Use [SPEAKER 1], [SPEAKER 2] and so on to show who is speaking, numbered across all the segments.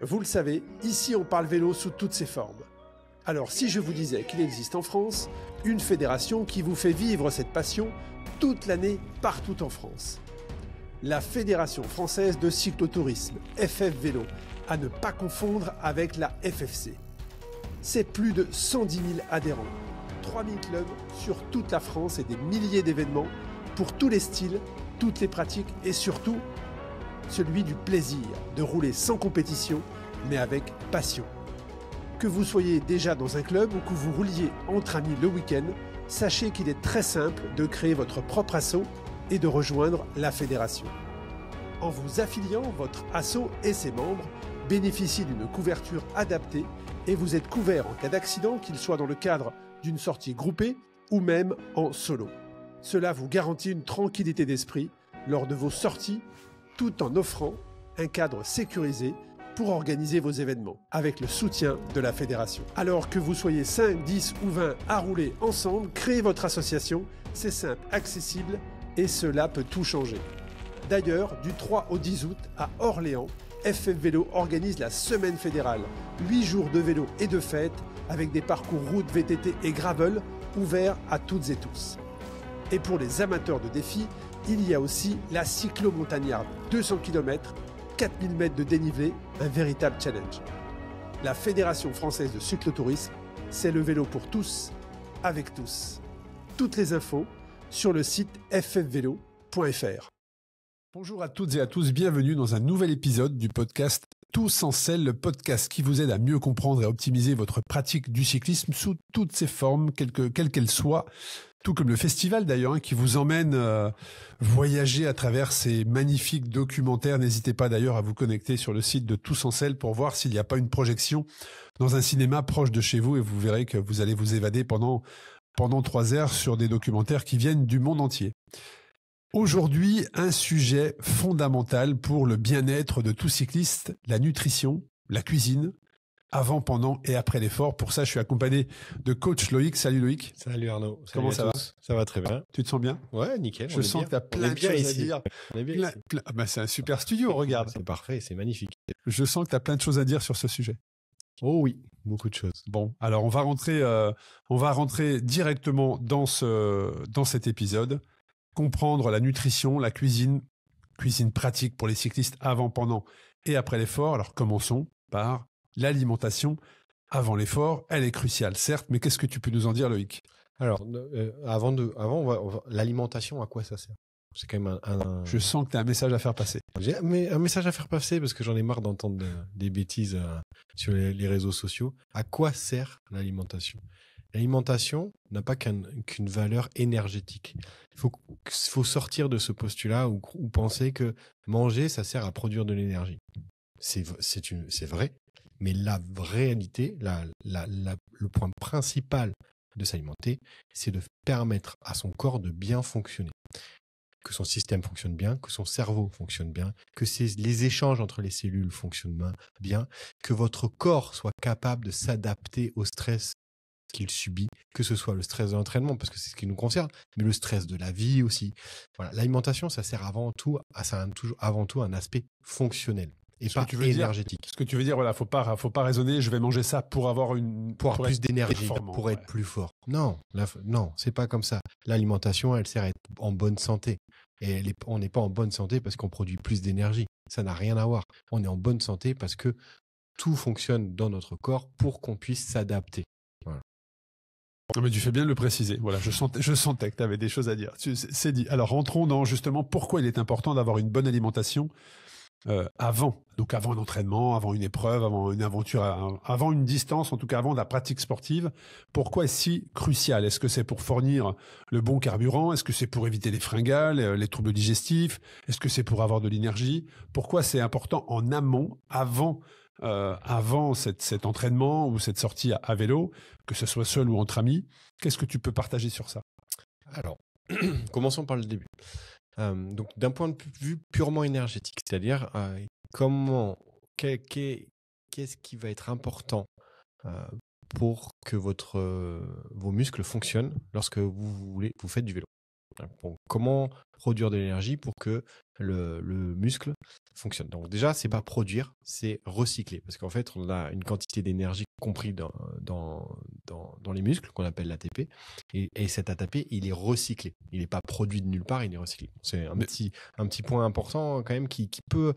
[SPEAKER 1] Vous le savez, ici on parle vélo sous toutes ses formes. Alors si je vous disais qu'il existe en France une fédération qui vous fait vivre cette passion toute l'année partout en France. La Fédération française de cyclotourisme, FF Vélo, à ne pas confondre avec la FFC. C'est plus de 110 000 adhérents, 3000 clubs sur toute la France et des milliers d'événements pour tous les styles, toutes les pratiques et surtout celui du plaisir de rouler sans compétition mais avec passion. Que vous soyez déjà dans un club ou que vous rouliez entre amis le week-end, sachez qu'il est très simple de créer votre propre asso et de rejoindre la fédération. En vous affiliant, votre asso et ses membres bénéficient d'une couverture adaptée et vous êtes couvert en cas d'accident, qu'il soit dans le cadre d'une sortie groupée ou même en solo. Cela vous garantit une tranquillité d'esprit lors de vos sorties tout en offrant un cadre sécurisé pour organiser vos événements avec le soutien de la fédération. Alors que vous soyez 5, 10 ou 20 à rouler ensemble, créez votre association, c'est simple, accessible et cela peut tout changer. D'ailleurs, du 3 au 10 août à Orléans, FF Vélo organise la semaine fédérale, 8 jours de vélo et de fête avec des parcours route, VTT et gravel ouverts à toutes et tous. Et pour les amateurs de défis, il y a aussi la cyclo-montagnarde, 200 km, 4000 mètres de dénivelé, un véritable challenge. La Fédération française de cyclotourisme, c'est le vélo pour tous, avec tous. Toutes les infos sur le site ffvélo.fr. Bonjour à toutes et à tous, bienvenue dans un nouvel épisode du podcast Tous en selle, le podcast qui vous aide à mieux comprendre et à optimiser votre pratique du cyclisme sous toutes ses formes, quelles qu'elles soient. Tout comme le festival d'ailleurs, qui vous emmène voyager à travers ces magnifiques documentaires. N'hésitez pas d'ailleurs à vous connecter sur le site de Tous en selle pour voir s'il n'y a pas une projection dans un cinéma proche de chez vous et vous verrez que vous allez vous évader pendant 3 heures sur des documentaires qui viennent du monde entier. Aujourd'hui, un sujet fondamental pour le bien-être de tout cycliste, la nutrition, la cuisine, avant, pendant et après l'effort. Pour ça, je suis accompagné de coach Loïc. Salut Loïc.
[SPEAKER 2] Salut Arnaud.
[SPEAKER 1] Comment ça va?
[SPEAKER 2] Ça va très bien.
[SPEAKER 1] Tu te sens bien?
[SPEAKER 2] Ouais, nickel.
[SPEAKER 1] Je sens que tu as plein de choses à dire.
[SPEAKER 2] On est bien ici.
[SPEAKER 1] Ah bah, c'est un super studio, regarde.
[SPEAKER 2] C'est parfait, c'est magnifique.
[SPEAKER 1] Je sens que tu as plein de choses à dire sur ce sujet.
[SPEAKER 2] Oh oui, beaucoup de choses.
[SPEAKER 1] Bon, alors on va rentrer directement dans cet épisode. Comprendre la nutrition, la cuisine pratique pour les cyclistes avant, pendant et après l'effort. Alors commençons par l'alimentation avant l'effort. Elle est cruciale, certes, mais qu'est-ce que tu peux nous en dire, Loïc?
[SPEAKER 2] Alors, l'alimentation, à quoi ça sert? C'est quand même
[SPEAKER 1] Je sens que tu as un message à faire passer.
[SPEAKER 2] J'ai un message à faire passer parce que j'en ai marre d'entendre des bêtises sur les réseaux sociaux. À quoi sert l'alimentation? L'alimentation n'a pas qu'une valeur énergétique. Il faut sortir de ce postulat ou penser que manger, ça sert à produire de l'énergie. C'est vrai, mais la réalité, le point principal de s'alimenter, c'est de permettre à son corps de bien fonctionner. Que son système fonctionne bien, que son cerveau fonctionne bien, que les échanges entre les cellules fonctionnent bien, que votre corps soit capable de s'adapter au stress qu'il subit, que ce soit le stress de l'entraînement, parce que c'est ce qui nous concerne, mais le stress de la vie aussi. Voilà, l'alimentation, ça sert avant tout un aspect fonctionnel et pas énergétique.
[SPEAKER 1] Ce que tu veux dire, voilà, faut pas raisonner, je vais manger ça pour avoir
[SPEAKER 2] plus d'énergie, pour être plus fort. Non, c'est pas comme ça. L'alimentation, elle sert à être en bonne santé. Et on n'est pas en bonne santé parce qu'on produit plus d'énergie. Ça n'a rien à voir. On est en bonne santé parce que tout fonctionne dans notre corps pour qu'on puisse s'adapter. Voilà.
[SPEAKER 1] Non, mais tu fais bien de le préciser. Voilà, je sentais que tu avais des choses à dire. C'est dit. Alors, rentrons dans justement pourquoi il est important d'avoir une bonne alimentation avant un entraînement, avant une épreuve, avant une aventure, avant une distance, en tout cas avant la pratique sportive. Pourquoi est-ce si crucial? Est-ce que c'est pour fournir le bon carburant? Est-ce que c'est pour éviter les fringales, les troubles digestifs? Est-ce que c'est pour avoir de l'énergie? Pourquoi c'est important en amont, avant cet entraînement ou cette sortie à vélo, que ce soit seul ou entre amis? Qu'est-ce que tu peux partager sur ça?
[SPEAKER 2] Alors, commençons par le début. Donc, d'un point de vue purement énergétique, c'est-à-dire qu'est-ce qui va être important pour que vos muscles fonctionnent lorsque vous faites du vélo. Bon, comment produire de l'énergie pour que le muscle fonctionne. Donc déjà, c'est pas produire, c'est recycler. Parce qu'en fait, on a une quantité d'énergie comprise dans les muscles, qu'on appelle l'ATP. Et cet ATP, il est recyclé. Il n'est pas produit de nulle part, il est recyclé. C'est un petit point important quand même qui peut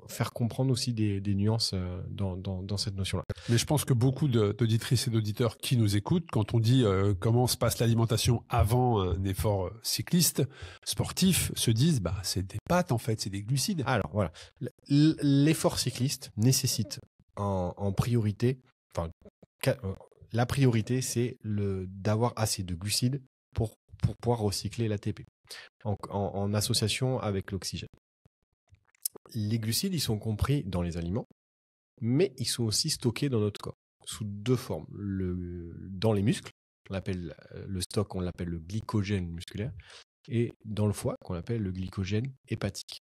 [SPEAKER 2] faire comprendre aussi des nuances dans cette notion-là.
[SPEAKER 3] Mais je pense que beaucoup d'auditrices et d'auditeurs qui nous écoutent, quand on dit comment se passe l'alimentation avant un effort cycliste, sportif, se disent c'est des pâtes en fait, c'est des glucides.
[SPEAKER 2] Alors voilà, l'effort cycliste nécessite en priorité, la priorité c'est d'avoir assez de glucides pour pouvoir recycler l'ATP en association avec l'oxygène. Les glucides, ils sont compris dans les aliments, mais ils sont aussi stockés dans notre corps sous deux formes. Dans les muscles, on l'appelle le stock, on l'appelle le glycogène musculaire, et dans le foie, qu'on appelle le glycogène hépatique.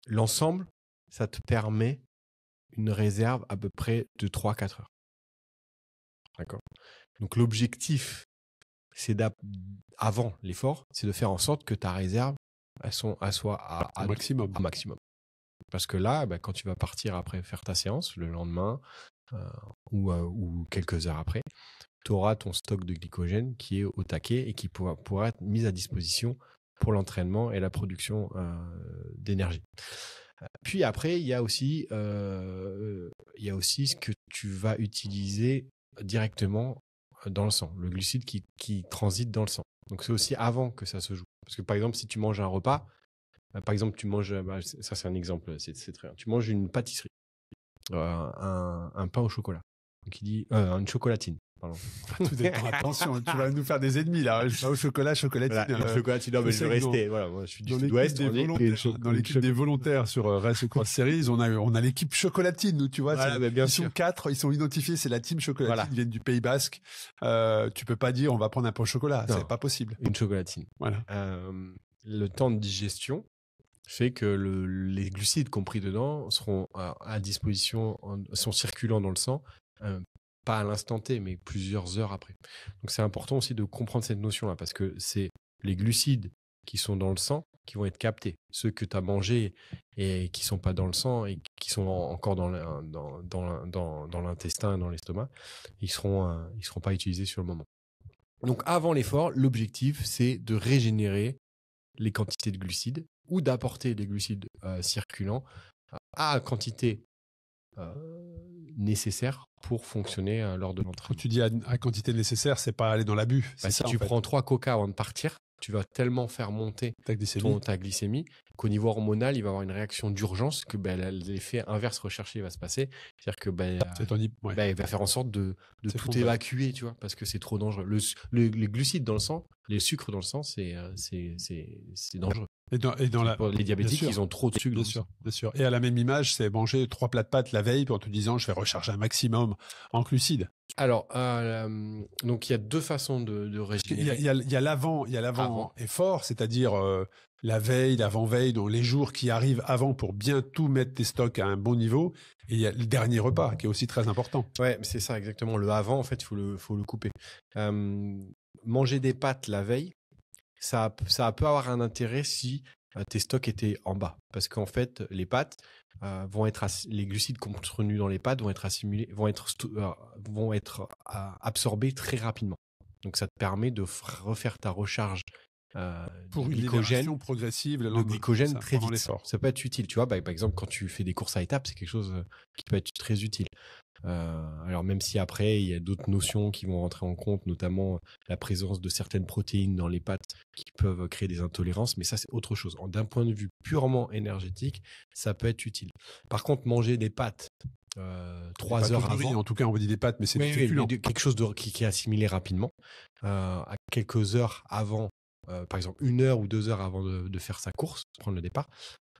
[SPEAKER 2] L'ensemble, ça te permet une réserve à peu près de 3-4 heures. D'accord ? Donc l'objectif, avant l'effort, c'est de faire en sorte que ta réserve soit à
[SPEAKER 3] maximum.
[SPEAKER 2] Parce que là, quand tu vas partir après faire ta séance, le lendemain ou quelques heures après, tu auras ton stock de glycogène qui est au taquet et qui pourra être mis à disposition pour l'entraînement et la production d'énergie. Puis après, il y a aussi ce que tu vas utiliser directement dans le sang, le glucide qui transite dans le sang. Donc c'est aussi avant que ça se joue. Parce que par exemple, si tu manges un repas, par exemple, tu manges, ça c'est un exemple, c'est très bien. Tu manges une pâtisserie, un pain au chocolat. Donc il dit une chocolatine. Pardon.
[SPEAKER 3] Tout dépend. Attention, tu vas nous faire des ennemis là. Pas au chocolat, chocolatine.
[SPEAKER 2] Voilà, chocolatine, non, mais je vais rester. Voilà, moi, je suis du Sud-Ouest.
[SPEAKER 3] Dans l'équipe des volontaires sur Race Cross Series, on a l'équipe chocolatine, nous, tu vois.
[SPEAKER 2] Voilà, bien sûr.
[SPEAKER 3] Sont 4, ils sont identifiés, c'est la team chocolatine.
[SPEAKER 2] Voilà.
[SPEAKER 3] Ils viennent du Pays Basque. Tu peux pas dire on va prendre un pain au chocolat, c'est pas possible.
[SPEAKER 2] Une chocolatine.
[SPEAKER 3] Voilà.
[SPEAKER 2] Le temps de digestion fait que les glucides compris dedans seront à disposition, sont circulants dans le sang. Pas à l'instant T, mais plusieurs heures après. Donc c'est important aussi de comprendre cette notion-là, parce que c'est les glucides qui sont dans le sang qui vont être captés. Ceux que tu as mangés et qui ne sont pas dans le sang et qui sont encore dans l'intestin, dans l'estomac, ils ne seront pas utilisés sur le moment. Donc avant l'effort, l'objectif, c'est de régénérer les quantités de glucides ou d'apporter des glucides circulants à quantité nécessaire pour fonctionner lors de l'entraînement.
[SPEAKER 3] Quand tu dis à quantité nécessaire, c'est pas aller dans l'abus.
[SPEAKER 2] Si tu prends 3 coca avant de partir, tu vas tellement faire monter ta glycémie qu'au niveau hormonal, il va y avoir une réaction d'urgence que l'effet inverse recherché va se passer. C'est-à-dire que il va faire en sorte de tout évacuer, tu vois, parce que c'est trop dangereux. Les glucides dans le sang, les sucres dans le sang, c'est dangereux.
[SPEAKER 3] Pour
[SPEAKER 2] les diabétiques, ils ont trop de sucre.
[SPEAKER 3] Bien sûr. Et à la même image, c'est manger 3 plats de pâtes la veille en te disant je vais recharger un maximum en glucides.
[SPEAKER 2] Alors, donc il y a 2 façons de régénérer.
[SPEAKER 3] Il y a l'avant effort, c'est-à-dire la veille, l'avant-veille, donc les jours qui arrivent avant pour bien tout mettre tes stocks à un bon niveau. Et il y a le dernier repas qui est aussi très important.
[SPEAKER 2] Ouais, c'est ça exactement. Le avant, en fait, il faut le couper. Manger des pâtes la veille, ça peut avoir un intérêt si tes stocks étaient en bas. Parce qu'en fait, les pâtes les glucides contenus dans les pâtes vont être assimilés, vont être absorbés très rapidement. Donc ça te permet de refaire ta recharge
[SPEAKER 3] pour une
[SPEAKER 2] glycogène
[SPEAKER 3] progressive,
[SPEAKER 2] le glycogène très vite. Ça peut être utile. Tu vois, par exemple, quand tu fais des courses à étapes, c'est quelque chose qui peut être très utile. Alors même si après il y a d'autres notions qui vont rentrer en compte, notamment la présence de certaines protéines dans les pâtes qui peuvent créer des intolérances, mais ça c'est autre chose. D'un point de vue purement énergétique, ça peut être utile. Par contre, manger des pâtes 3 heures avant,
[SPEAKER 3] en tout cas on dit des pâtes, mais c'est féculent.
[SPEAKER 2] Quelque chose qui est assimilé rapidement, à quelques heures avant, par exemple 1 heure ou 2 heures avant de faire sa course, prendre le départ,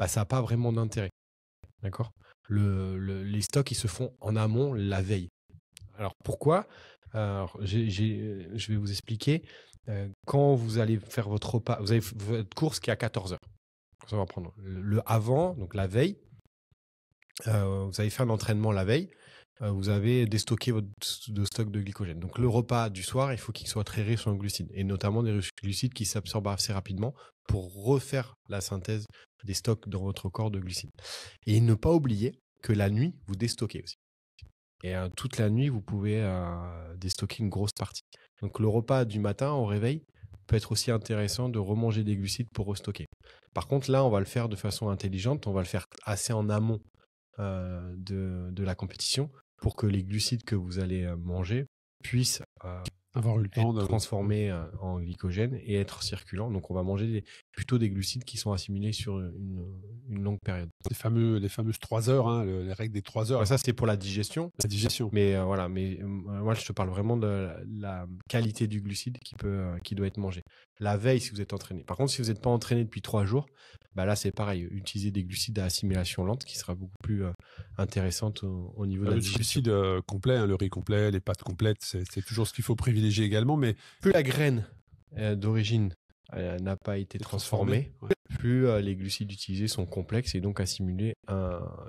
[SPEAKER 2] ça n'a pas vraiment d'intérêt. D'accord ? Les stocks, ils se font en amont la veille. Alors, pourquoi ? Alors, je vais vous expliquer. Quand vous allez faire votre repas, vous avez votre course qui est à 14h. Ça va prendre le avant, donc la veille. Vous avez fait un entraînement la veille. vous avez déstocké votre de stock de glycogène. Donc le repas du soir, il faut qu'il soit très riche en glucides, et notamment des glucides qui s'absorbent assez rapidement pour refaire la synthèse des stocks dans votre corps de glucides. Et ne pas oublier que la nuit, vous déstockez aussi. Et toute la nuit, vous pouvez déstocker une grosse partie. Donc le repas du matin au réveil peut être aussi intéressant de remanger des glucides pour restocker. Par contre, là, on va le faire de façon intelligente, on va le faire assez en amont de la compétition pour que les glucides que vous allez manger puissent
[SPEAKER 3] avoir eu le temps
[SPEAKER 2] être transformés en glycogène et être circulants. Donc on va manger plutôt des glucides qui sont assimilés sur une longue période.
[SPEAKER 3] Les fameuses 3 heures, hein, les règles des 3 heures.
[SPEAKER 2] Ça, c'est pour la digestion.
[SPEAKER 3] La digestion.
[SPEAKER 2] Mais voilà, moi je te parle vraiment de la qualité du glucide qui doit être mangé. La veille, si vous êtes entraîné. Par contre, si vous n'êtes pas entraîné depuis 3 jours, bah là c'est pareil. Utiliser des glucides à assimilation lente qui sera beaucoup plus intéressante au niveau de la digestion.
[SPEAKER 3] Le glucide complet, hein, le riz complet, les pâtes complètes, c'est toujours ce qu'il faut privilégier également. Mais
[SPEAKER 2] plus la graine d'origine n'a pas été transformée, plus les glucides utilisés sont complexes et donc assimilés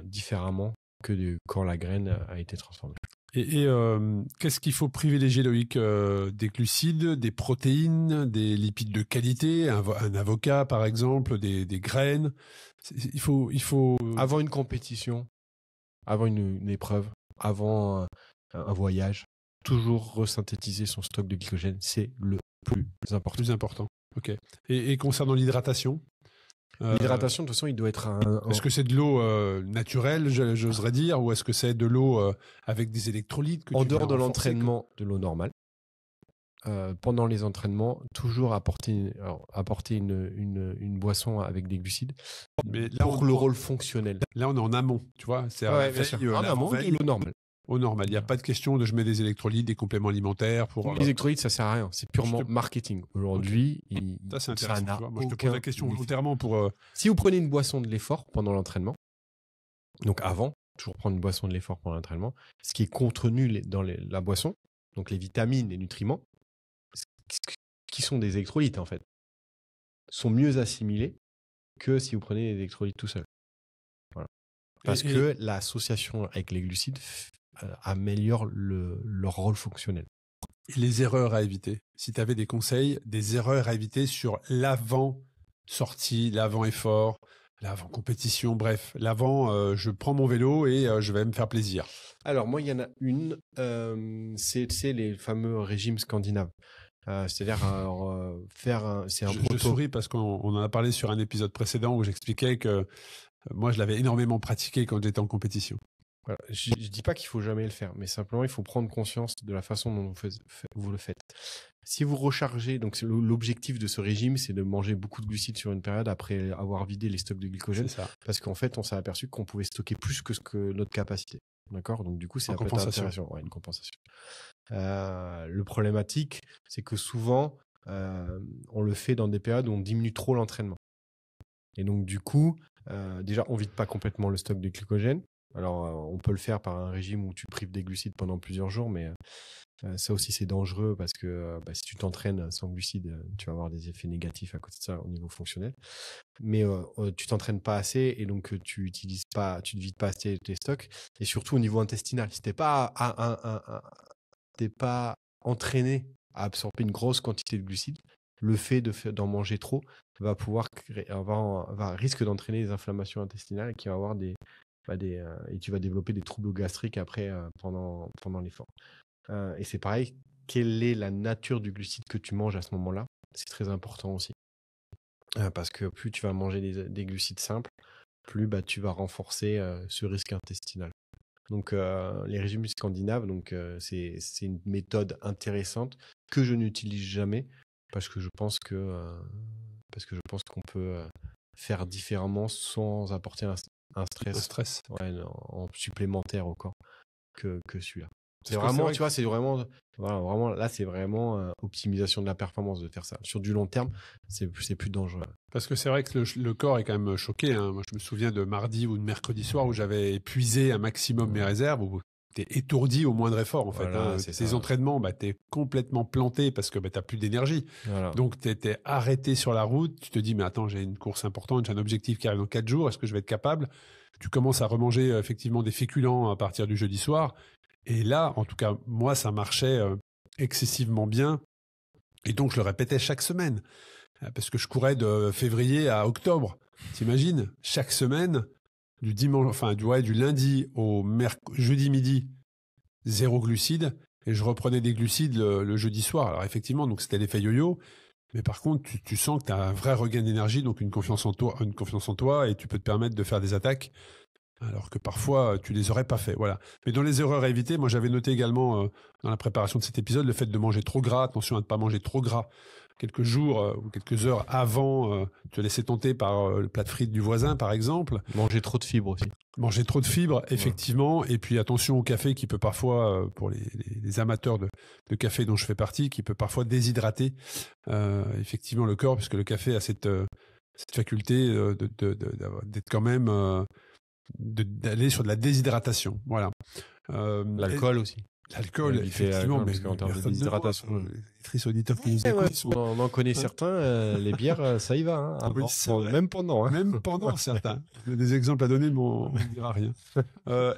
[SPEAKER 2] différemment que quand la graine a été transformée.
[SPEAKER 3] Et qu'est-ce qu'il faut privilégier, Loïc? Des glucides, des protéines, des lipides de qualité, un avocat par exemple, des graines. Il faut...
[SPEAKER 2] Avant une compétition, avant une épreuve, avant un voyage, toujours resynthétiser son stock de glycogène, c'est le plus important.
[SPEAKER 3] Plus important, ok. Et concernant l'hydratation?
[SPEAKER 2] L'hydratation, de toute façon, il doit être
[SPEAKER 3] Est-ce que c'est de l'eau naturelle, j'oserais dire, ou est-ce que c'est de l'eau avec des électrolytes
[SPEAKER 2] en dehors de l'entraînement, de l'eau normale. Pendant les entraînements, toujours apporter une boisson avec des glucides. Mais là, pour le rôle fonctionnel.
[SPEAKER 3] Là, on est en amont, tu vois. C'est
[SPEAKER 2] en amont de l'eau normale.
[SPEAKER 3] Au normal, il n'y a pas de question de je mets des électrolytes, des compléments alimentaires pour.
[SPEAKER 2] Les électrolytes, ça sert à rien. C'est purement marketing. Aujourd'hui,
[SPEAKER 3] ça c'est intéressant. Moi, je te pose la question volontairement pour.
[SPEAKER 2] Si vous prenez une boisson de l'effort pendant l'entraînement, donc avant, toujours prendre une boisson de l'effort pendant l'entraînement, ce qui est contenu dans la boisson, donc les vitamines, les nutriments, qui sont des électrolytes en fait, sont mieux assimilés que si vous prenez les électrolytes tout seul. Voilà. Parce que l'association avec les glucides améliore leur rôle fonctionnel.
[SPEAKER 3] Et les erreurs à éviter. Si tu avais des conseils, des erreurs à éviter sur l'avant-sortie, l'avant-effort, l'avant-compétition, bref, l'avant, je prends mon vélo et je vais me faire plaisir.
[SPEAKER 2] Alors moi, il y en a une, c'est les fameux régimes scandinaves. C'est-à-dire
[SPEAKER 3] Je souris parce qu'on en a parlé sur un épisode précédent où j'expliquais que moi, je l'avais énormément pratiqué quand j'étais en compétition.
[SPEAKER 2] Voilà. Je ne dis pas qu'il ne faut jamais le faire, mais simplement, il faut prendre conscience de la façon dont vous le faites. Si vous rechargez, donc l'objectif de ce régime, c'est de manger beaucoup de glucides sur une période après avoir vidé les stocks de glycogène.
[SPEAKER 3] C'est ça.
[SPEAKER 2] Parce qu'en fait, on s'est aperçu qu'on pouvait stocker plus que notre capacité. D'accord ? Donc, du coup, c'est un peu intéressant. Ouais, une compensation. Le problématique, c'est que souvent, on le fait dans des périodes où on diminue trop l'entraînement. Et donc, du coup, déjà, on ne vide pas complètement le stock de glycogène. Alors, on peut le faire par un régime où tu prives des glucides pendant plusieurs jours, mais ça aussi, c'est dangereux parce que si tu t'entraînes sans glucides, tu vas avoir des effets négatifs à côté de ça au niveau fonctionnel. Mais tu t'entraînes pas assez et donc tu ne vides pas assez tes stocks. Et surtout au niveau intestinal, si tu n'es pas entraîné à absorber une grosse quantité de glucides, le fait d'en manger trop risque d'entraîner des inflammations intestinales qui va avoir et tu vas développer des troubles gastriques après pendant l'effort. Et c'est pareil, quelle est la nature du glucide que tu manges à ce moment-là? C'est très important aussi. Parce que plus tu vas manger des glucides simples, plus tu vas renforcer ce risque intestinal. Donc les régimes scandinaves, c'est une méthode intéressante que je n'utilise jamais parce que je pense qu'on peut faire différemment sans apporter un stress en supplémentaire au corps que celui-là. C'est vraiment, tu vois, là, c'est vraiment optimisation de la performance de faire ça. Sur du long terme, c'est plus dangereux.
[SPEAKER 3] Parce que c'est vrai que le corps est quand même choqué. Hein. Moi, je me souviens de mardi ou de mercredi soir où j'avais épuisé un maximum mes réserves, où t'es étourdi au moindre effort, en fait. Voilà, tes entraînements, t'es complètement planté parce que t'as plus d'énergie. Voilà. Donc, t'es arrêté sur la route. Tu te dis, mais attends, j'ai une course importante, j'ai un objectif qui arrive dans 4 jours. Est-ce que je vais être capable? Tu commences à remanger effectivement des féculents à partir du jeudi soir. Et là, en tout cas, moi, ça marchait excessivement bien. Et donc, je le répétais chaque semaine. Parce que je courais de février à octobre. T'imagines? Chaque semaine, du lundi au jeudi midi, 0 glucides. Et je reprenais des glucides le jeudi soir. Alors, effectivement, donc c'était l'effet yo-yo. Mais par contre, tu sens que tu as un vrai regain d'énergie, donc une confiance en toi, et tu peux te permettre de faire des attaques, alors que parfois, tu les aurais pas fait. Voilà. Mais dans les erreurs à éviter, moi, j'avais noté également dans la préparation de cet épisode le fait de manger trop gras. Attention à ne pas manger trop gras. Quelques jours ou quelques heures avant, te laisser tenter par le plat de frites du voisin, par exemple.
[SPEAKER 2] Manger trop de fibres aussi.
[SPEAKER 3] Manger trop de fibres, effectivement. Ouais. Et puis attention au café qui peut parfois, pour les amateurs de café dont je fais partie, qui peut parfois déshydrater effectivement le corps, puisque le café a cette faculté d'être quand même... d'aller sur de la déshydratation. Voilà.
[SPEAKER 2] L'alcool aussi.
[SPEAKER 3] L'alcool, effectivement, mais
[SPEAKER 2] en termes de déshydratation.
[SPEAKER 3] Les tristes auditeurs qui nous écoutent.
[SPEAKER 2] On en connaît certains, les bières, ça y va. Hein, même pendant. Hein.
[SPEAKER 3] Même pendant, certains. Il y a des exemples à donner, mais on ne dira rien.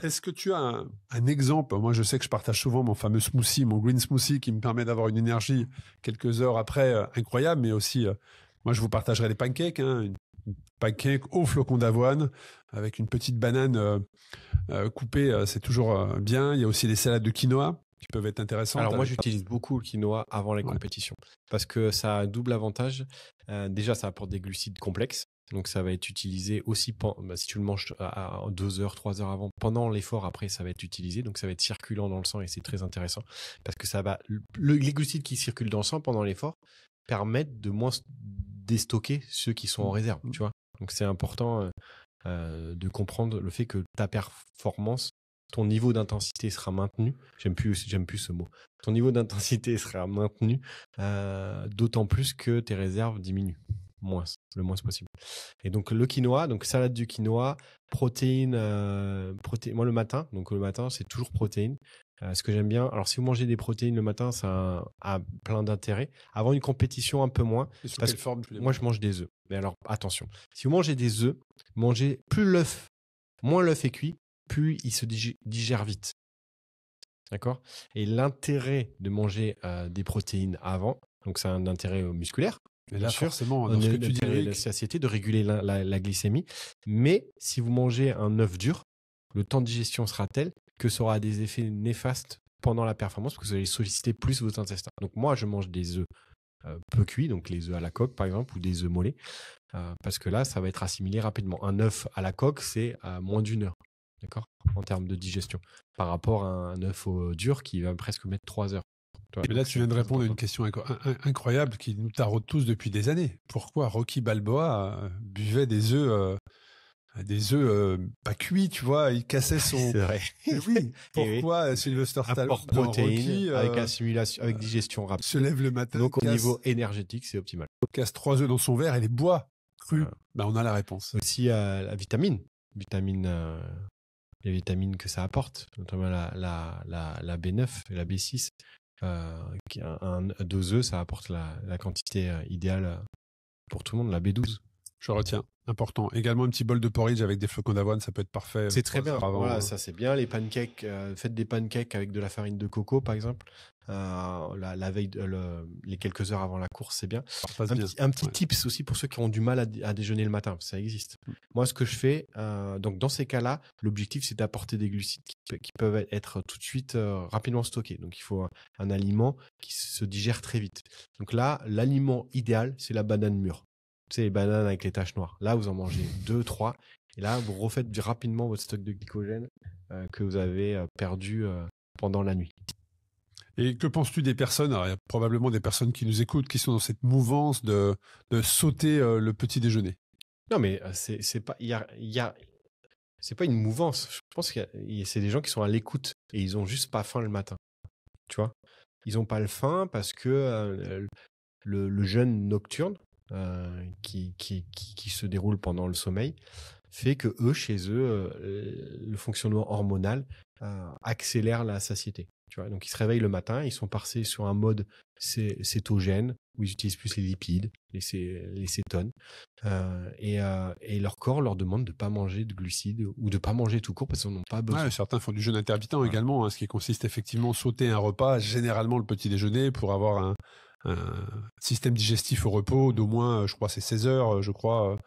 [SPEAKER 3] Est-ce que tu as un exemple? Moi, je sais que je partage souvent mon fameux smoothie, mon green smoothie, qui me permet d'avoir une énergie quelques heures après incroyable, mais aussi, moi, je vous partagerai les pancakes, une pancake au flocon d'avoine avec une petite banane coupée, c'est toujours bien. Il y a aussi les salades de quinoa qui peuvent être intéressantes.
[SPEAKER 2] Alors moi, j'utilise beaucoup le quinoa avant les compétitions parce que ça a un double avantage. Déjà, ça apporte des glucides complexes. Donc, ça va être utilisé aussi si tu le manges à 2 heures, 3 heures avant, pendant l'effort, après, ça va être utilisé. Donc, ça va être circulant dans le sang et c'est très intéressant parce que ça va, les glucides qui circulent dans le sang pendant l'effort permettent de moins déstocker ceux qui sont en réserve, tu vois. Donc, c'est important de comprendre le fait que ta performance, ton niveau d'intensité sera maintenu. J'aime plus ce mot. Ton niveau d'intensité sera maintenu, d'autant plus que tes réserves diminuent. Le moins possible. Et donc, le quinoa, donc salade du quinoa, protéines, moi le matin, c'est toujours protéines. Ce que j'aime bien, alors si vous mangez des protéines le matin, ça a plein d'intérêt. Avant une compétition, un peu moins. Parce que moi, je mange des œufs. Mais alors, attention, si vous mangez des œufs, moins l'œuf est cuit, plus il se digère vite. D'accord? Et l'intérêt de manger des protéines avant, donc c'est un intérêt musculaire.
[SPEAKER 3] Et là, forcément, dans ce que tu dirais,
[SPEAKER 2] la satiété, de réguler la glycémie. Mais si vous mangez un œuf dur, le temps de digestion sera tel que ça aura des effets néfastes pendant la performance parce que vous allez solliciter plus vos intestins. Donc moi, je mange des œufs peu cuits, donc les œufs à la coque par exemple, ou des œufs mollets, parce que là, ça va être assimilé rapidement. Un œuf à la coque, c'est à moins d'1 heure, d'accord, en termes de digestion, par rapport à un œuf dur qui va presque mettre 3 heures.
[SPEAKER 3] Mais là, tu viens de répondre à une question incroyable qui nous taraude tous depuis des années. Pourquoi Rocky Balboa buvait des œufs pas cuits, tu vois? Il cassait son...
[SPEAKER 2] C'est vrai.
[SPEAKER 3] Oui. Pourquoi Sylvester Stallone,
[SPEAKER 2] apport protéines, avec assimilation, avec digestion rapide,
[SPEAKER 3] se lève le matin,
[SPEAKER 2] donc au niveau énergétique, c'est optimal.
[SPEAKER 3] Casse 3 œufs dans son verre et les boit crus. On a la réponse.
[SPEAKER 2] Aussi la vitamine. Les vitamines que ça apporte, notamment la B9 et la B6. 2 œufs, ça apporte la quantité idéale pour tout le monde, la B12.
[SPEAKER 3] Je retiens, important. Également un petit bol de porridge avec des flocons d'avoine, ça peut être parfait.
[SPEAKER 2] C'est très bien. Voilà, ça c'est bien. Les pancakes, faites des pancakes avec de la farine de coco, par exemple. La veille, les quelques heures avant la course, c'est bien. Un petit tips aussi pour ceux qui ont du mal à déjeuner le matin, ça existe. Moi, ce que je fais, donc dans ces cas-là, l'objectif c'est d'apporter des glucides qui peuvent être tout de suite rapidement stockés. Donc il faut un aliment qui se digère très vite. Donc là, l'aliment idéal, c'est la banane mûre. C'est les bananes avec les taches noires. Là, vous en mangez 2, 3. Et là, vous refaites rapidement votre stock de glycogène que vous avez perdu pendant la nuit.
[SPEAKER 3] Et que penses-tu des personnes? Alors, il y a probablement des personnes qui nous écoutent, qui sont dans cette mouvance de sauter le petit déjeuner.
[SPEAKER 2] Non, mais c'est pas une mouvance. Je pense que c'est des gens qui sont à l'écoute et ils ont juste pas faim le matin. Tu vois? Ils ont pas le faim parce que le jeûne nocturne qui se déroule pendant le sommeil fait que eux, chez eux, le fonctionnement hormonal accélère la satiété. Tu vois, donc ils se réveillent le matin, ils sont passés sur un mode cétogène, où ils utilisent plus les lipides, les cétones. Et leur corps leur demande de ne pas manger de glucides ou de ne pas manger tout court parce qu'ils n'en ont pas besoin.
[SPEAKER 3] Ouais, certains font du jeûne intermittent également, ce qui consiste effectivement à sauter un repas, généralement le petit déjeuner, pour avoir un système digestif au repos d'au moins, je crois, c'est 16 heures, je crois.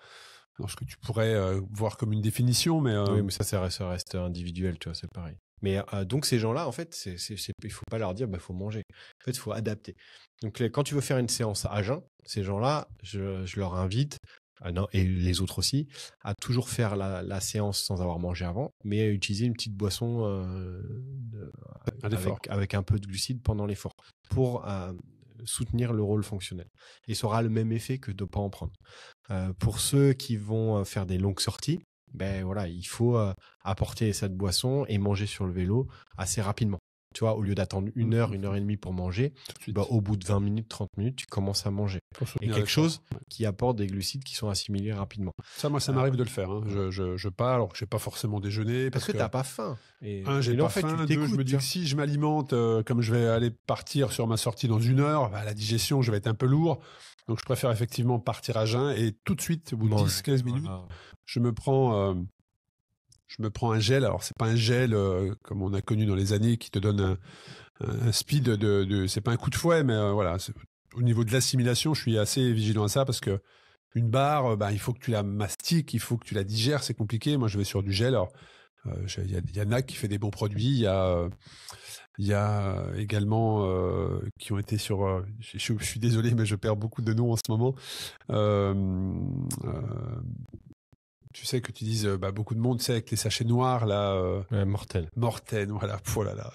[SPEAKER 3] Ce que tu pourrais voir comme une définition, mais...
[SPEAKER 2] Oui, mais ça reste individuel, tu vois, c'est pareil. Mais donc ces gens-là, en fait, il faut pas leur dire faut manger. En fait, il faut adapter. Donc quand tu veux faire une séance à jeun, ces gens-là, je leur invite, et les autres aussi, à toujours faire la séance sans avoir mangé avant, mais à utiliser une petite boisson avec un peu de glucides pendant l'effort pour soutenir le rôle fonctionnel. Et ça aura le même effet que de ne pas en prendre. Pour ceux qui vont faire des longues sorties, il faut apporter cette boisson et manger sur le vélo assez rapidement. Tu vois, au lieu d'attendre 1 heure, 1 heure et demie pour manger, au bout de 20 minutes, 30 minutes, tu commences à manger. Et quelque chose qui apporte des glucides qui sont assimilés rapidement.
[SPEAKER 3] Ça, moi, ça m'arrive de le faire. Je pars alors que je n'ai pas forcément déjeuné.
[SPEAKER 2] Parce que tu n'as pas faim.
[SPEAKER 3] J'ai pas faim. 2, je me dis que si je m'alimente, comme je vais aller partir sur ma sortie dans 1 heure, la digestion, je vais être un peu lourd. Donc, je préfère effectivement partir à jeun et tout de suite, au bout de 10-15 minutes, je me prends un gel. Alors, c'est pas un gel comme on a connu dans les années qui te donne un speed c'est pas un coup de fouet, mais au niveau de l'assimilation, je suis assez vigilant à ça parce que une barre, il faut que tu la mastiques, il faut que tu la digères, c'est compliqué. Moi, je vais sur du gel. Alors, il y a NAC qui fait des bons produits. Il y a également qui ont été sur... je suis désolé, mais je perds beaucoup de noms en ce moment. Tu sais que tu dises beaucoup de monde, tu sais, avec les sachets noirs là.
[SPEAKER 2] Mortel,
[SPEAKER 3] voilà. Oh là là.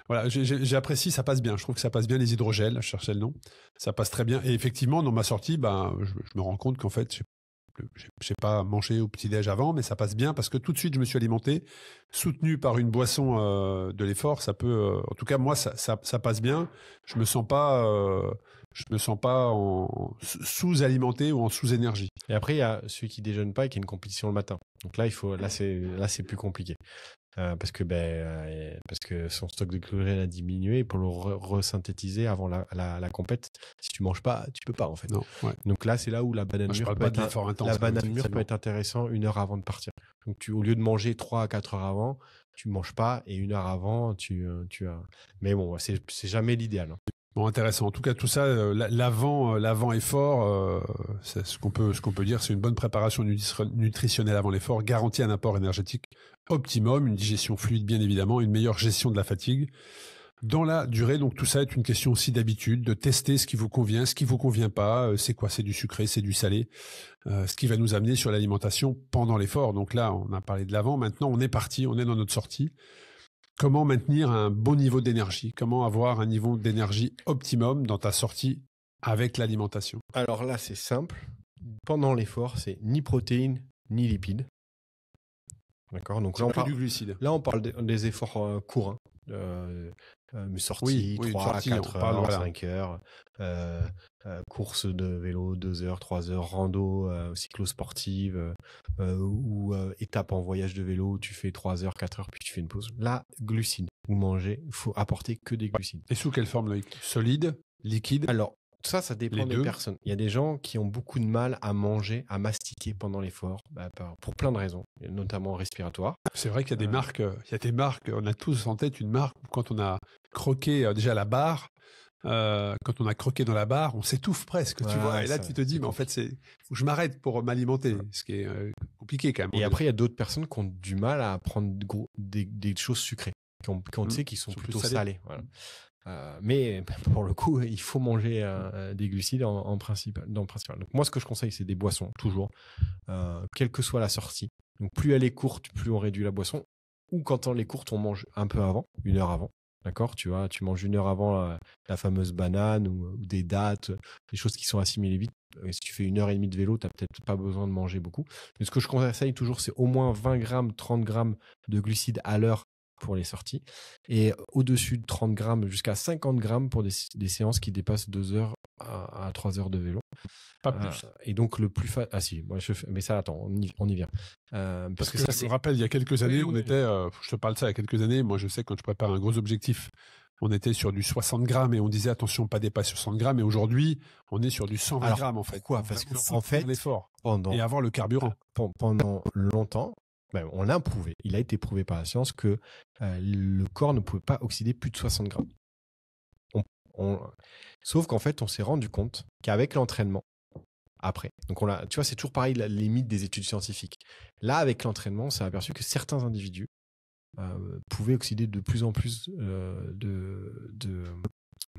[SPEAKER 3] Voilà, j'apprécie, ça passe bien. Je trouve que ça passe bien, les hydrogels. Je cherchais le nom. Ça passe très bien. Et effectivement, dans ma sortie, je me rends compte qu'en fait, j'ai pas mangé au petit-déj avant, mais ça passe bien parce que tout de suite, je me suis alimenté, soutenu par une boisson de l'effort. Ça peut, en tout cas, moi, ça passe bien. Je me sens pas sous-alimenté ou en sous-énergie.
[SPEAKER 2] Et après, il y a celui qui déjeune pas et qui a une compétition le matin. Donc là, c'est plus compliqué. Parce que son stock de glucides a diminué pour le resynthétiser avant la compète. Si tu manges pas, tu peux pas en fait.
[SPEAKER 3] Non, ouais.
[SPEAKER 2] Donc là, c'est là où la banane mûre peut être intéressant 1 heure avant de partir. Donc au lieu de manger 3 à 4 heures avant, tu manges pas et 1 heure avant, tu as. Mais bon, c'est jamais l'idéal. Hein.
[SPEAKER 3] Bon, intéressant. En tout cas, tout ça, l'avant effort, ce qu'on peut dire, c'est une bonne préparation nutritionnelle avant l'effort, garantit un apport énergétique optimum, une digestion fluide bien évidemment, une meilleure gestion de la fatigue dans la durée. Donc tout ça est une question aussi d'habitude, de tester ce qui vous convient, ce qui vous convient pas. C'est quoi? C'est du sucré, c'est du salé. Ce qui va nous amener sur l'alimentation pendant l'effort. Donc là, on a parlé de l'avant. Maintenant, on est parti, on est dans notre sortie. Comment maintenir un bon niveau d'énergie? Comment avoir un niveau d'énergie optimum dans ta sortie avec l'alimentation?
[SPEAKER 2] Alors là, c'est simple. Pendant l'effort, c'est ni protéines, ni lipides. D'accord. Donc là,
[SPEAKER 3] du glucide.
[SPEAKER 2] Là, on parle des efforts courts. Sortie, 3 à 4 heures, 5 heures. Course de vélo, 2 heures, 3 heures. Rando, cyclosportive. Ou étape en voyage de vélo où tu fais 3 heures, 4 heures, puis tu fais une pause. Là, glucides. Vous mangez, il faut apporter que des glucides.
[SPEAKER 3] Et sous quelle forme, Loïc? Solide? Liquide?
[SPEAKER 2] Alors, ça dépend des personnes. Il y a des gens qui ont beaucoup de mal à manger, à mastiquer pendant l'effort, pour plein de raisons, notamment respiratoires.
[SPEAKER 3] C'est vrai qu'il y a des marques, on a tous en tête une marque où quand on a croqué déjà la barre, quand on a croqué dans la barre, on s'étouffe presque, tu vois. Et là, tu te dis, mais en fait, faut que je m'arrête pour m'alimenter, ce qui est compliqué quand même.
[SPEAKER 2] Et après, il y a d'autres personnes qui ont du mal à prendre des choses sucrées, qui sont plutôt salées. Voilà. Mais pour le coup, il faut manger des glucides en principal. Donc moi, ce que je conseille, c'est des boissons, toujours, quelle que soit la sortie. Donc plus elle est courte, plus on réduit la boisson. Ou quand elle est courte, on mange un peu avant, 1 heure avant. D'accord, tu manges 1 heure avant la fameuse banane ou des dattes, des choses qui sont assimilées vite. Et si tu fais 1 heure et demie de vélo, tu n'as peut-être pas besoin de manger beaucoup. Mais ce que je conseille toujours, c'est au moins 20 grammes, 30 grammes de glucides à l'heure pour les sorties. Et au-dessus de 30 grammes jusqu'à 50 grammes pour des séances qui dépassent 2 heures à 3 heures de vélo.
[SPEAKER 3] Pas plus.
[SPEAKER 2] Et donc le plus facile... Ah si, moi je fais... mais ça, attends, on y vient.
[SPEAKER 3] Parce que ça, je me rappelle, il y a quelques années, on était... je te parle de ça il y a quelques années. Moi, je sais, quand je prépare un gros objectif on était sur du 60 grammes et on disait attention, pas dépasser 60 grammes. Et aujourd'hui, on est sur du 120 grammes en fait.
[SPEAKER 2] Pourquoi ? Parce que en fait,
[SPEAKER 3] l'effort et avoir le carburant.
[SPEAKER 2] Pendant longtemps, on a prouvé, il a été prouvé par la science que le corps ne pouvait pas oxyder plus de 60 grammes. Sauf qu'en fait, on s'est rendu compte qu'avec l'entraînement, après, donc tu vois, c'est toujours pareil, la limite des études scientifiques. Là, avec l'entraînement, on s'est aperçu que certains individus pouvaient oxyder de plus en plus de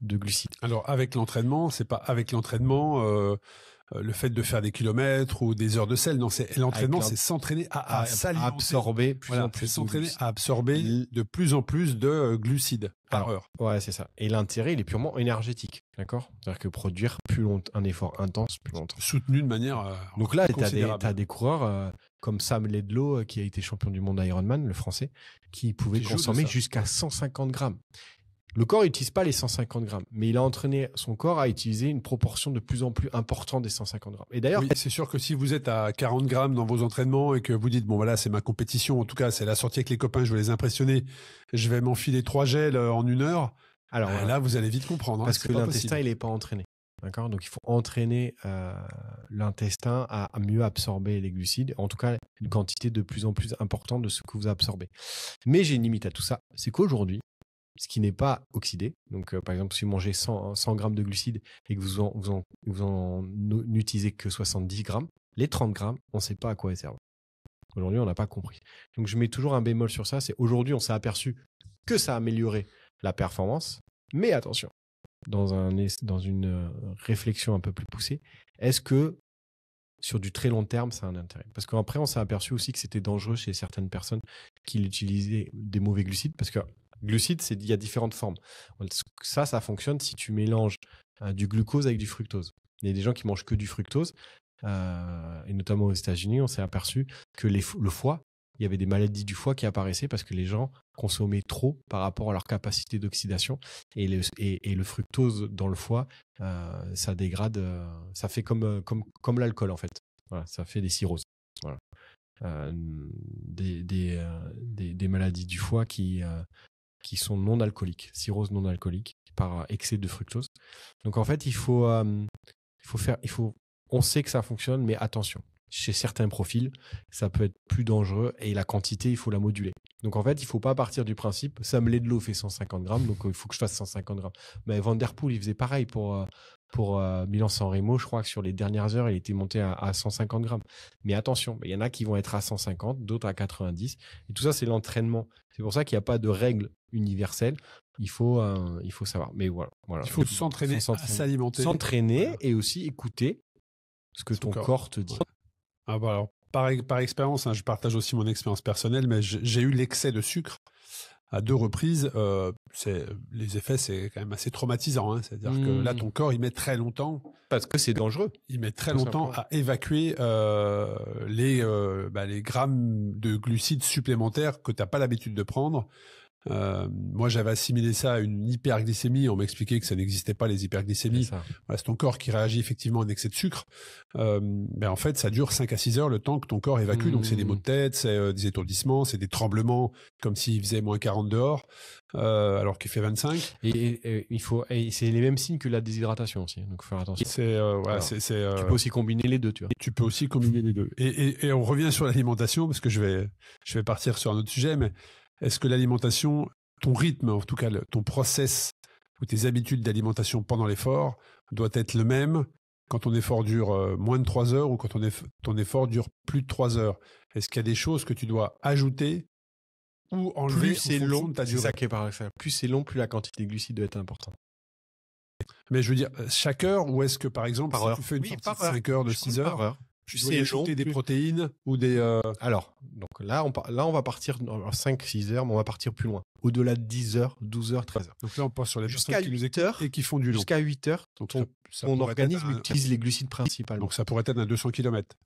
[SPEAKER 2] glucides.
[SPEAKER 3] Alors, avec l'entraînement, c'est pas avec l'entraînement le fait de faire des kilomètres ou des heures de sel. Non, c'est l'entraînement, c'est s'entraîner à
[SPEAKER 2] absorber
[SPEAKER 3] s'entraîner à absorber de plus en plus de glucides par heure.
[SPEAKER 2] Ouais, c'est ça. Et l'intérêt, il est purement énergétique, d'accord ? C'est-à-dire que produire un effort intense plus longtemps.
[SPEAKER 3] Soutenu de manière
[SPEAKER 2] donc là, tu as des coureurs comme Sam Laidlow, qui a été champion du monde Ironman, le français, qui pouvait consommer jusqu'à 150 grammes. Le corps n'utilise pas les 150 grammes, mais il a entraîné son corps à utiliser une proportion de plus en plus importante des 150 grammes. Et d'ailleurs,
[SPEAKER 3] c'est sûr que si vous êtes à 40 grammes dans vos entraînements et que vous dites, bon voilà, c'est ma compétition, en tout cas, c'est la sortie avec les copains, je veux les impressionner, je vais m'enfiler 3 gels en 1 heure. Alors là, vous allez vite comprendre.
[SPEAKER 2] Parce que l'intestin, il n'est pas entraîné. D'accord ? Donc, il faut entraîner l'intestin à mieux absorber les glucides, en tout cas, une quantité de plus en plus importante de ce que vous absorbez. Mais j'ai une limite à tout ça, c'est qu'aujourd'hui, ce qui n'est pas oxydé, donc par exemple, si vous mangez 100 grammes de glucides et que vous en utilisez que 70 grammes, les 30 grammes, on ne sait pas à quoi ils servent. Aujourd'hui, on n'a pas compris. Donc, je mets toujours un bémol sur ça, c'est aujourd'hui, on s'est aperçu que ça a amélioré la performance, mais attention, dans une réflexion un peu plus poussée, est-ce que sur du très long terme, ça a un intérêt ? Parce qu'après, on s'est aperçu aussi que c'était dangereux chez certaines personnes qui utilisaient des mauvais glucides, parce que glucides, il y a différentes formes. Ça fonctionne si tu mélanges du glucose avec du fructose. Il y a des gens qui mangent que du fructose, et notamment aux États-Unis, on s'est aperçu que le foie, il y avait des maladies du foie qui apparaissaient parce que les gens consommaient trop par rapport à leur capacité d'oxydation. Et le fructose dans le foie, ça dégrade, ça fait comme l'alcool en fait. Voilà, ça fait des cirrhoses. Voilà. Des maladies du foie qui sont non alcooliques, cirrhose non alcoolique par excès de fructose. Donc en fait, on sait que ça fonctionne, mais attention. Chez certains profils, ça peut être plus dangereux et la quantité, il faut la moduler. Donc en fait, il ne faut pas partir du principe Sam Laidlow fait 150 grammes, donc il faut que je fasse 150 grammes. Mais Van Der Poel, il faisait pareil pour Milan-San Remo. Je crois que sur les dernières heures, il était monté à 150 grammes. Mais attention, il y en a qui vont être à 150, d'autres à 90. Et tout ça, c'est l'entraînement. C'est pour ça qu'il n'y a pas de règle universelle. Il faut savoir. Mais voilà.
[SPEAKER 3] Il faut s'entraîner à s'alimenter.
[SPEAKER 2] S'entraîner et aussi écouter ce que ton corps te dit.
[SPEAKER 3] Ah bah alors, par expérience, je partage aussi mon expérience personnelle, mais j'ai eu l'excès de sucre à 2 reprises. Les effets, c'est quand même assez traumatisant. C'est-à-dire que là, ton corps, il met très longtemps.
[SPEAKER 2] Parce que c'est dangereux.
[SPEAKER 3] Il met très longtemps à évacuer les grammes de glucides supplémentaires que tu n'as pas l'habitude de prendre. Moi, j'avais assimilé ça à une hyperglycémie. On m'expliquait que ça n'existait pas, les hyperglycémies. C'est ton corps qui réagit effectivement à un excès de sucre. Mais en fait, ça dure 5 à 6 heures le temps que ton corps évacue. Donc, c'est des maux de tête, c'est des étourdissements, c'est des tremblements, comme s'il faisait moins 40 dehors, alors qu'il fait 25.
[SPEAKER 2] Et c'est les mêmes signes que la déshydratation aussi. Donc, faut faire attention.
[SPEAKER 3] Tu
[SPEAKER 2] peux aussi combiner les deux, tu vois.
[SPEAKER 3] Tu peux aussi combiner les deux. Et on revient sur l'alimentation, parce que je vais partir sur un autre sujet, mais est-ce que l'alimentation, ton rythme, en tout cas ton process ou tes habitudes d'alimentation pendant l'effort doit être le même quand ton effort dure moins de 3 heures ou quand ton effort dure plus de 3 heures? Est-ce qu'il y a des choses que tu dois ajouter ou enlever
[SPEAKER 2] plus c'est long, de ta durée? C'est ça qui est paradoxal. Plus c'est long, plus la quantité de glucides doit être importante.
[SPEAKER 3] Mais je veux dire, chaque heure, ou est-ce que par exemple, si tu fais une sortie de 5 heures, de 6 heures, tu dois ajouter des protéines ou des...
[SPEAKER 2] Alors, donc là, on va partir dans 5-6 heures, mais on va partir plus loin. Au-delà de 10 heures, 12 heures, 13 heures.
[SPEAKER 3] Donc là, on passe sur les personnes qui nous écoutent et qui font du long.
[SPEAKER 2] Jusqu'à 8 heures, ton organisme utilise les glucides principalement.
[SPEAKER 3] Donc ça pourrait être un 200 km.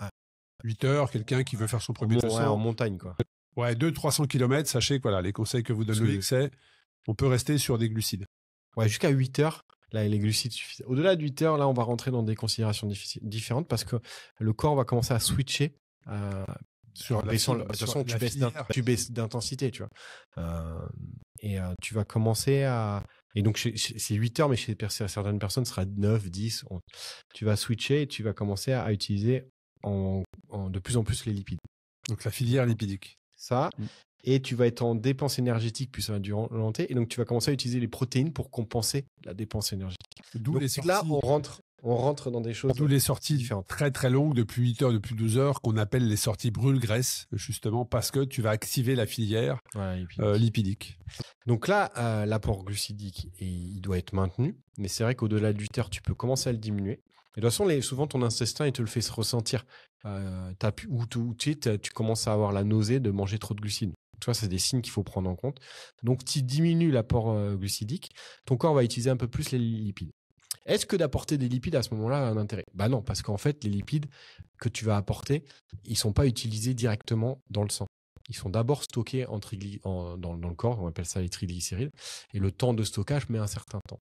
[SPEAKER 3] 8 heures, quelqu'un qui veut faire son premier 200.
[SPEAKER 2] Ouais, en montagne, quoi.
[SPEAKER 3] Ouais, 200-300 km, sachez que voilà, les conseils que vous donne Loïc, c'est on peut rester sur des glucides.
[SPEAKER 2] Ouais, jusqu'à 8 heures. Là, les glucides suffisent. Au-delà de 8 heures, là, on va rentrer dans des considérations différentes parce que le corps va commencer à switcher
[SPEAKER 3] sur la
[SPEAKER 2] de toute façon, tu baisses d'intensité, tu vois. Et tu vas commencer à Et donc, c'est 8 heures, mais chez certaines personnes, ce sera 9, 10. Tu vas switcher et tu vas commencer à utiliser de plus en plus les lipides.
[SPEAKER 3] Donc, la filière lipidique.
[SPEAKER 2] Ça. Et tu vas être en dépense énergétique, puis ça va durer longtemps. Et donc, tu vas commencer à utiliser les protéines pour compenser la dépense énergétique.
[SPEAKER 3] D'où les sorties.
[SPEAKER 2] Là, on rentre dans des choses
[SPEAKER 3] D'où les sorties
[SPEAKER 2] différentes.
[SPEAKER 3] Très très longues, depuis 8 heures, depuis 12 heures, qu'on appelle les sorties brûle-graisse, justement parce que tu vas activer la filière lipidique.
[SPEAKER 2] Donc là, l'apport glucidique, il doit être maintenu. Mais c'est vrai qu'au-delà de 8 heures, tu peux commencer à le diminuer. Et de toute façon, souvent, ton intestin, il te le fait ressentir. Tu commences à avoir la nausée de manger trop de glucides. Tu vois, c'est des signes qu'il faut prendre en compte. Donc, tu diminues l'apport glucidique. Ton corps va utiliser un peu plus les lipides. Est-ce que d'apporter des lipides à ce moment-là a un intérêt ? Bah non, parce qu'en fait, les lipides que tu vas apporter, ils ne sont pas utilisés directement dans le sang. Ils sont d'abord stockés dans le corps, on appelle ça les triglycérides, et le temps de stockage met un certain temps.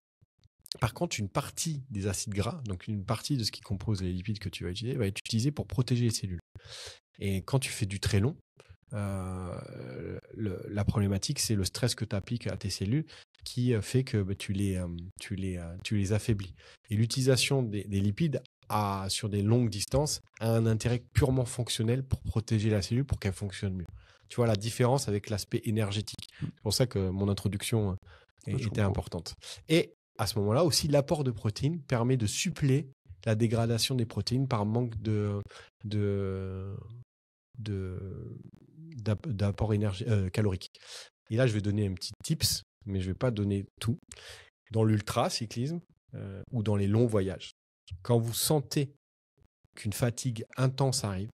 [SPEAKER 2] Par contre, une partie des acides gras, donc une partie de ce qui compose les lipides que tu vas utiliser, va être utilisée pour protéger les cellules. Et quand tu fais du très long, la problématique, c'est le stress que tu appliques à tes cellules qui fait que tu les affaiblis. Et l'utilisation des lipides sur des longues distances a un intérêt purement fonctionnel pour protéger la cellule pour qu'elle fonctionne mieux. Tu vois la différence avec l'aspect énergétique. C'est pour ça que mon introduction était importante. Et à ce moment-là aussi, l'apport de protéines permet de suppléer la dégradation des protéines par manque d'apport calorique. Et là, je vais donner un petit tips, mais je ne vais pas donner tout. Dans l'ultra-cyclisme ou dans les longs voyages, quand vous sentez qu'une fatigue intense arrive,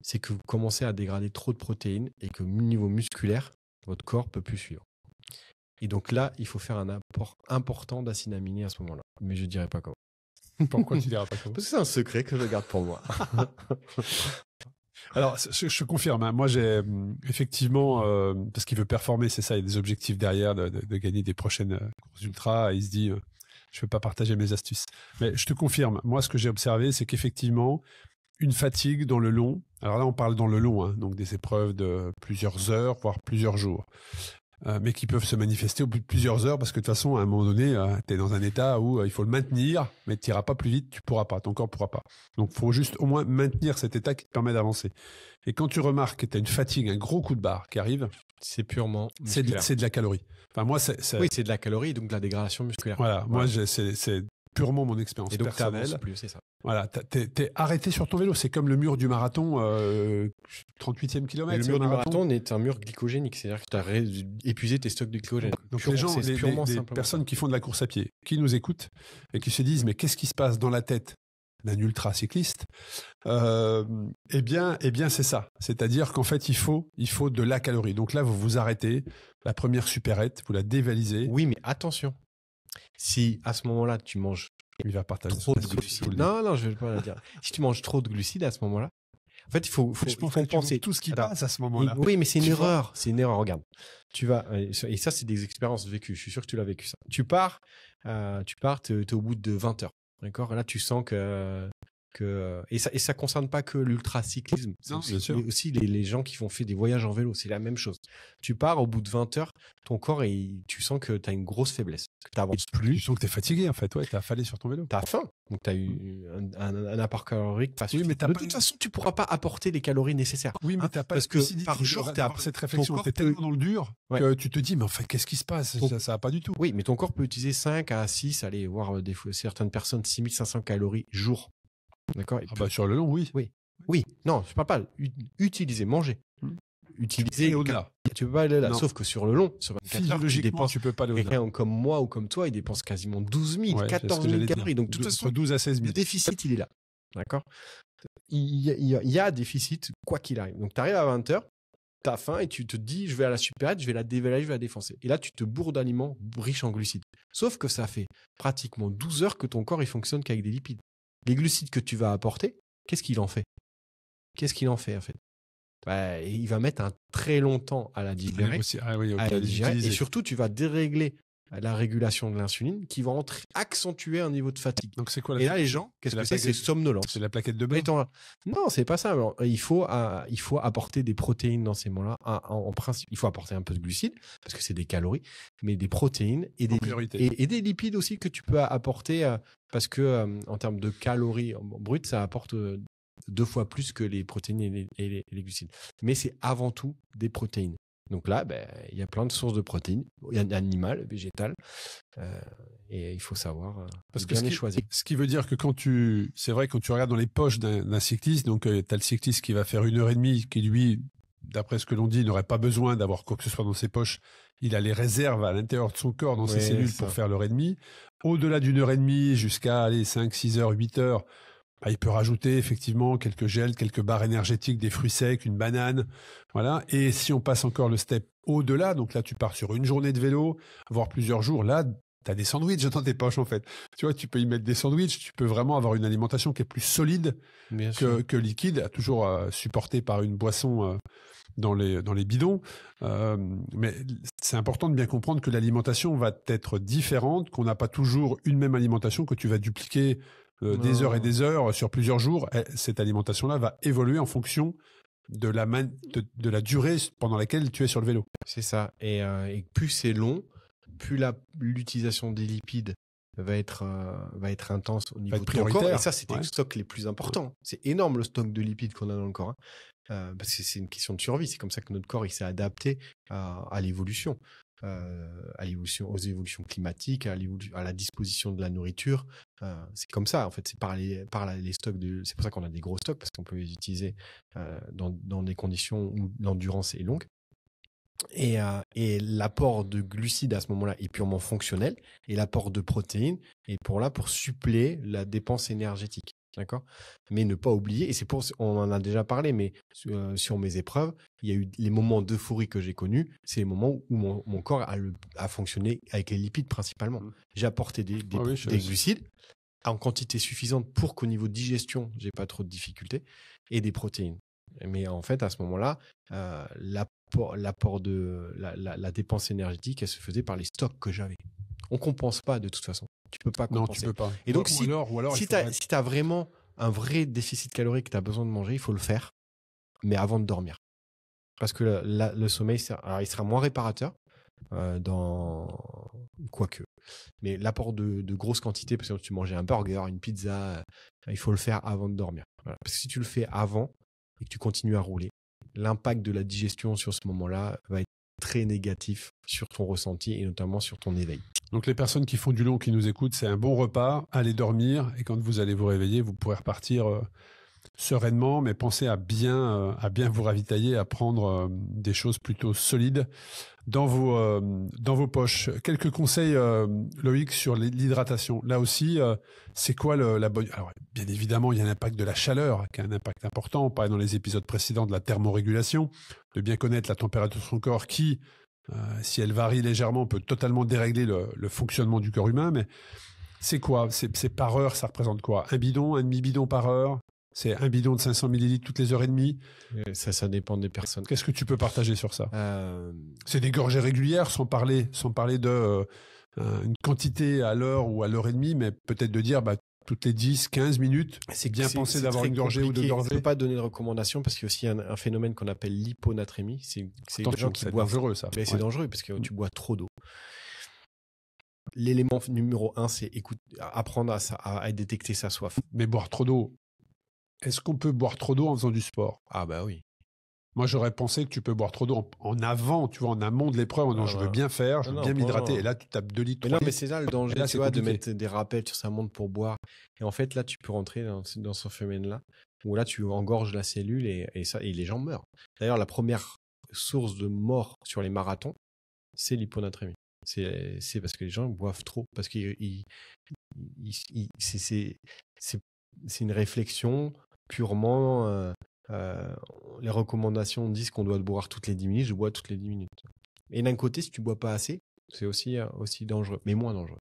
[SPEAKER 2] c'est que vous commencez à dégrader trop de protéines et que au niveau musculaire, votre corps ne peut plus suivre. Et donc là, il faut faire un apport important d'acides aminés à ce moment-là. Mais je ne dirai pas comment.
[SPEAKER 3] Pourquoi tu ne diras pas comment ?
[SPEAKER 2] Parce que c'est un secret que je garde pour moi.
[SPEAKER 3] Alors, je confirme. Hein, moi, j'ai effectivement, parce qu'il veut performer, c'est ça, il y a des objectifs derrière de gagner des prochaines courses ultra. Et il se dit, je ne vais pas partager mes astuces. Mais je te confirme, moi, ce que j'ai observé, c'est qu'effectivement, une fatigue dans le long, alors là, on parle dans le long, hein, donc des épreuves de plusieurs heures, voire plusieurs jours. Mais qui peuvent se manifester au bout de plusieurs heures parce que de toute façon, à un moment donné, tu es dans un état où il faut le maintenir, mais tu n'iras pas plus vite, tu ne pourras pas, ton corps ne pourra pas. Donc, il faut juste au moins maintenir cet état qui te permet d'avancer. Et quand tu remarques que tu as une fatigue, un gros coup de barre qui arrive,
[SPEAKER 2] c'est purement
[SPEAKER 3] c'est de la calorie. Enfin, moi,
[SPEAKER 2] oui, c'est de la calorie, donc de la dégradation musculaire.
[SPEAKER 3] Voilà, moi, c'est purement mon expérience personnelle.
[SPEAKER 2] Et donc, tu n'avances plus, c'est ça.
[SPEAKER 3] Voilà, t'es arrêté sur ton vélo. C'est comme le mur du marathon, 38e kilomètre.
[SPEAKER 2] Le mur du marathon est un mur glycogénique, c'est-à-dire que tu as épuisé tes stocks de glycogène.
[SPEAKER 3] Donc les gens, les personnes qui font de la course à pied, qui nous écoutent et qui se disent mais qu'est-ce qui se passe dans la tête d'un ultra-cycliste, eh bien c'est ça. C'est-à-dire qu'en fait, il faut de la calorie. Donc là, vous vous arrêtez, la première supérette, vous la dévalisez.
[SPEAKER 2] Oui, mais attention. Si à ce moment-là, tu manges
[SPEAKER 3] il va partager
[SPEAKER 2] trop de glucides. Non, je ne vais pas le dire. Si tu manges trop de glucides à ce moment-là, en fait, il faut penser
[SPEAKER 3] tout ce qui passe à ce moment-là.
[SPEAKER 2] Oui, mais c'est une erreur. C'est une erreur. Regarde, tu vas et ça, c'est des expériences vécues. Je suis sûr que tu l'as vécu ça. Tu pars, t'es au bout de 20 heures. D'accord. Là, tu sens que et ça concerne pas que l'ultracyclisme, c'est aussi les gens qui fait des voyages en vélo, c'est la même chose. Tu pars au bout de 20 heures, ton corps tu sens que tu as une grosse faiblesse, que tu n'avances plus.
[SPEAKER 3] Tu sens que tu es fatigué en fait, tu as affalé sur ton vélo.
[SPEAKER 2] Tu as faim, donc tu as eu un apport calorique pas suffisant.
[SPEAKER 3] Oui, mais
[SPEAKER 2] de toute façon, tu pourras pas apporter les calories nécessaires.
[SPEAKER 3] Oui, mais tu n'as pas
[SPEAKER 2] parce que par jour, tu as
[SPEAKER 3] cette réflexion, tu es tellement dans le dur que tu te dis mais en fait, qu'est-ce qui se passe ? Ça va pas du tout.
[SPEAKER 2] Oui, mais ton corps peut utiliser 5 à 6, allez voir certaines personnes 6500 calories jour. D'accord.
[SPEAKER 3] Sur le long, oui.
[SPEAKER 2] Oui. Non, je parle pas. Utiliser, manger. Utiliser
[SPEAKER 3] au-delà.
[SPEAKER 2] Tu peux pas aller là. Sauf que sur le long, sur 24 heures,
[SPEAKER 3] tu peux pas aller au-delà.
[SPEAKER 2] Quelqu'un comme moi ou comme toi, il dépense quasiment 12 000, 14 000 calories. Donc, de toute façon,
[SPEAKER 3] 12 à 16 000.
[SPEAKER 2] Le déficit, il est là. D'accord. Il y a déficit, quoi qu'il arrive. Donc, tu arrives à 20 heures, tu as faim et tu te dis, je vais à la supérette, je vais la dévaler, je vais la défoncer. Et là, tu te bourres d'aliments riches en glucides. Sauf que ça fait pratiquement 12 heures que ton corps, il fonctionne qu'avec des lipides. Les glucides que tu vas apporter, qu'est-ce qu'il en fait en fait? Il va mettre un très long temps à la digérer.
[SPEAKER 3] Et surtout,
[SPEAKER 2] tu vas dérégler la régulation de l'insuline qui va accentuer un niveau de fatigue.
[SPEAKER 3] Donc c'est quoi
[SPEAKER 2] Et là, les gens, qu'est-ce que c'est? C'est somnolence.
[SPEAKER 3] C'est la plaquette de beurre.
[SPEAKER 2] Non, c'est pas ça. Alors, il faut apporter des protéines dans ces moments-là. En principe, il faut apporter un peu de glucides parce que c'est des calories, mais des protéines et des lipides aussi que tu peux apporter parce que en termes de calories brutes, ça apporte 2 fois plus que les protéines et les glucides. Mais c'est avant tout des protéines. Donc là, il y a plein de sources de protéines, animales, végétales, et il faut savoir bien les choisir.
[SPEAKER 3] Ce qui veut dire que c'est vrai, quand tu regardes dans les poches d'un cycliste, donc tu as le cycliste qui va faire 1h30, qui lui, d'après ce que l'on dit, n'aurait pas besoin d'avoir quoi que ce soit dans ses poches. Il a les réserves à l'intérieur de son corps, dans ses cellules, pour faire l'heure et demie. Au-delà d'1h30, jusqu'à 5, 6 heures, 8 heures, il peut rajouter effectivement quelques gels, quelques barres énergétiques, des fruits secs, une banane, voilà. Et si on passe encore le step au-delà, donc là tu pars sur une journée de vélo, voire plusieurs jours, là tu as des sandwichs dans tes poches en fait. Tu vois, tu peux y mettre des sandwichs, tu peux vraiment avoir une alimentation qui est plus solide que liquide, toujours supportée par une boisson dans les bidons. Mais c'est important de bien comprendre que l'alimentation va être différente, qu'on n'a pas toujours une même alimentation, que tu vas dupliquer des heures et des heures sur plusieurs jours. Cette alimentation-là va évoluer en fonction de la durée pendant laquelle tu es sur le vélo.
[SPEAKER 2] C'est ça. Et plus c'est long, plus l'utilisation des lipides va être intense au niveau de ton corps. Et ça, c'est les stocks les plus importants. Ouais. C'est énorme le stock de lipides qu'on a dans le corps. Parce que c'est une question de survie. C'est comme ça que notre corps il s'est adapté à l'évolution. Aux évolutions climatiques, à la disposition de la nourriture. C'est comme ça, en fait. C'est par les stocks. C'est pour ça qu'on a des gros stocks, parce qu'on peut les utiliser dans des conditions où l'endurance est longue. Et l'apport de glucides à ce moment-là est purement fonctionnel, et l'apport de protéines est pour suppléer la dépense énergétique. D'accord? Mais ne pas oublier, et on en a déjà parlé, mais sur mes épreuves, il y a eu les moments d'euphorie que j'ai connus, c'est les moments où mon corps a fonctionné avec les lipides principalement. J'ai apporté des glucides en quantité suffisante pour qu'au niveau digestion, j'ai pas trop de difficultés, et des protéines. Mais en fait, à ce moment-là, l'apport de la dépense énergétique, elle se faisait par les stocks que j'avais. On compense pas de toute façon. Tu peux pas compenser.
[SPEAKER 3] Non, tu peux pas.
[SPEAKER 2] Et donc, si tu as vraiment un vrai déficit calorique, tu as besoin de manger, il faut le faire, mais avant de dormir. Parce que le sommeil, il sera moins réparateur, quoique. Mais l'apport de grosses quantités, parce que tu mangeais un burger, une pizza, il faut le faire avant de dormir. Voilà. Parce que si tu le fais avant et que tu continues à rouler, l'impact de la digestion sur ce moment-là va être très négatif sur ton ressenti et notamment sur ton éveil.
[SPEAKER 3] Donc les personnes qui font du long, qui nous écoutent, c'est un bon repas, allez dormir, et quand vous allez vous réveiller, vous pourrez repartir sereinement, mais pensez à bien vous ravitailler, à prendre des choses plutôt solides dans vos poches. Quelques conseils, Loïc, sur l'hydratation. Là aussi, c'est quoi la bonne... Alors, bien évidemment, il y a l'impact de la chaleur, qui a un impact important. On parlait dans les épisodes précédents de la thermorégulation, de bien connaître la température de son corps qui, si elle varie légèrement, peut totalement dérégler le fonctionnement du corps humain. Mais c'est quoi? C'est par heure, ça représente quoi? Un bidon, un demi-bidon par heure? C'est un bidon de 500 millilitres toutes les heures et demie?
[SPEAKER 2] Ça dépend des personnes.
[SPEAKER 3] Qu'est-ce que tu peux partager sur ça? C'est des gorgées régulières, sans parler de une quantité à l'heure ou à l'heure et demie, mais peut-être de dire toutes les 10, 15 minutes, c'est bien pensé d'avoir une gorgée ou deux gorgées.
[SPEAKER 2] Je ne peux pas donner de recommandation parce qu'il y a aussi un phénomène qu'on appelle l'hyponatrémie. C'est des gens qui boivent.
[SPEAKER 3] C'est dangereux ça.
[SPEAKER 2] C'est dangereux parce que tu bois trop d'eau. L'élément numéro 1, c'est apprendre à détecter sa soif.
[SPEAKER 3] Mais boire trop d'eau. Est-ce qu'on peut boire trop d'eau en faisant du sport?
[SPEAKER 2] Ah bah oui.
[SPEAKER 3] Moi, j'aurais pensé que tu peux boire trop d'eau en avant, tu vois, en amont de l'épreuve. Je veux bien faire, je veux bien m'hydrater. Et là, tu tapes 2 litres, 3 litres.
[SPEAKER 2] Mais c'est ça le danger, tu vois, de mettre des rappels sur sa montre pour boire. Et en fait, là, tu peux rentrer dans ce phénomène-là, où là, tu engorges la cellule et les gens meurent. D'ailleurs, la première source de mort sur les marathons, c'est l'hyponatrémie. C'est parce que les gens boivent trop. Parce que c'est une réflexion purement... les recommandations disent qu'on doit boire toutes les 10 minutes, je bois toutes les 10 minutes. Et d'un côté, si tu bois pas assez, c'est aussi dangereux, mais moins dangereux.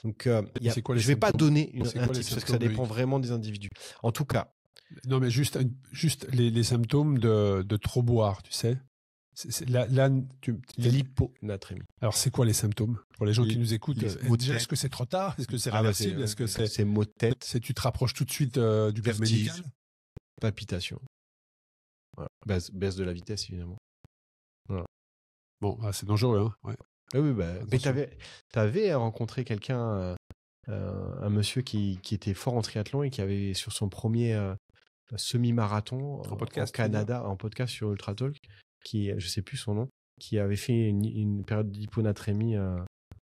[SPEAKER 2] Donc, je vais pas donner un type parce que ça dépend vraiment des individus. En tout cas.
[SPEAKER 3] Non, mais juste les symptômes de trop boire, tu sais.
[SPEAKER 2] L'hyponatrémie.
[SPEAKER 3] Alors, c'est quoi les symptômes pour les gens qui nous écoutent? Déjà, est-ce que c'est trop tard? Est-ce que c'est réversible? Est-ce que
[SPEAKER 2] c'est maux de tête?
[SPEAKER 3] Tu te rapproches tout de suite du cadre médical?
[SPEAKER 2] Palpitation. Voilà. Baisse de la vitesse, évidemment. Voilà.
[SPEAKER 3] Bon, c'est dangereux, hein. Ouais.
[SPEAKER 2] Ah oui, mais t'avais rencontré quelqu'un, un monsieur qui était fort en triathlon et qui avait sur son premier semi-marathon
[SPEAKER 3] en podcast,
[SPEAKER 2] au Canada, en podcast sur Ultra Talk, qui, je sais plus son nom, qui avait fait une période d'hyponatrémie,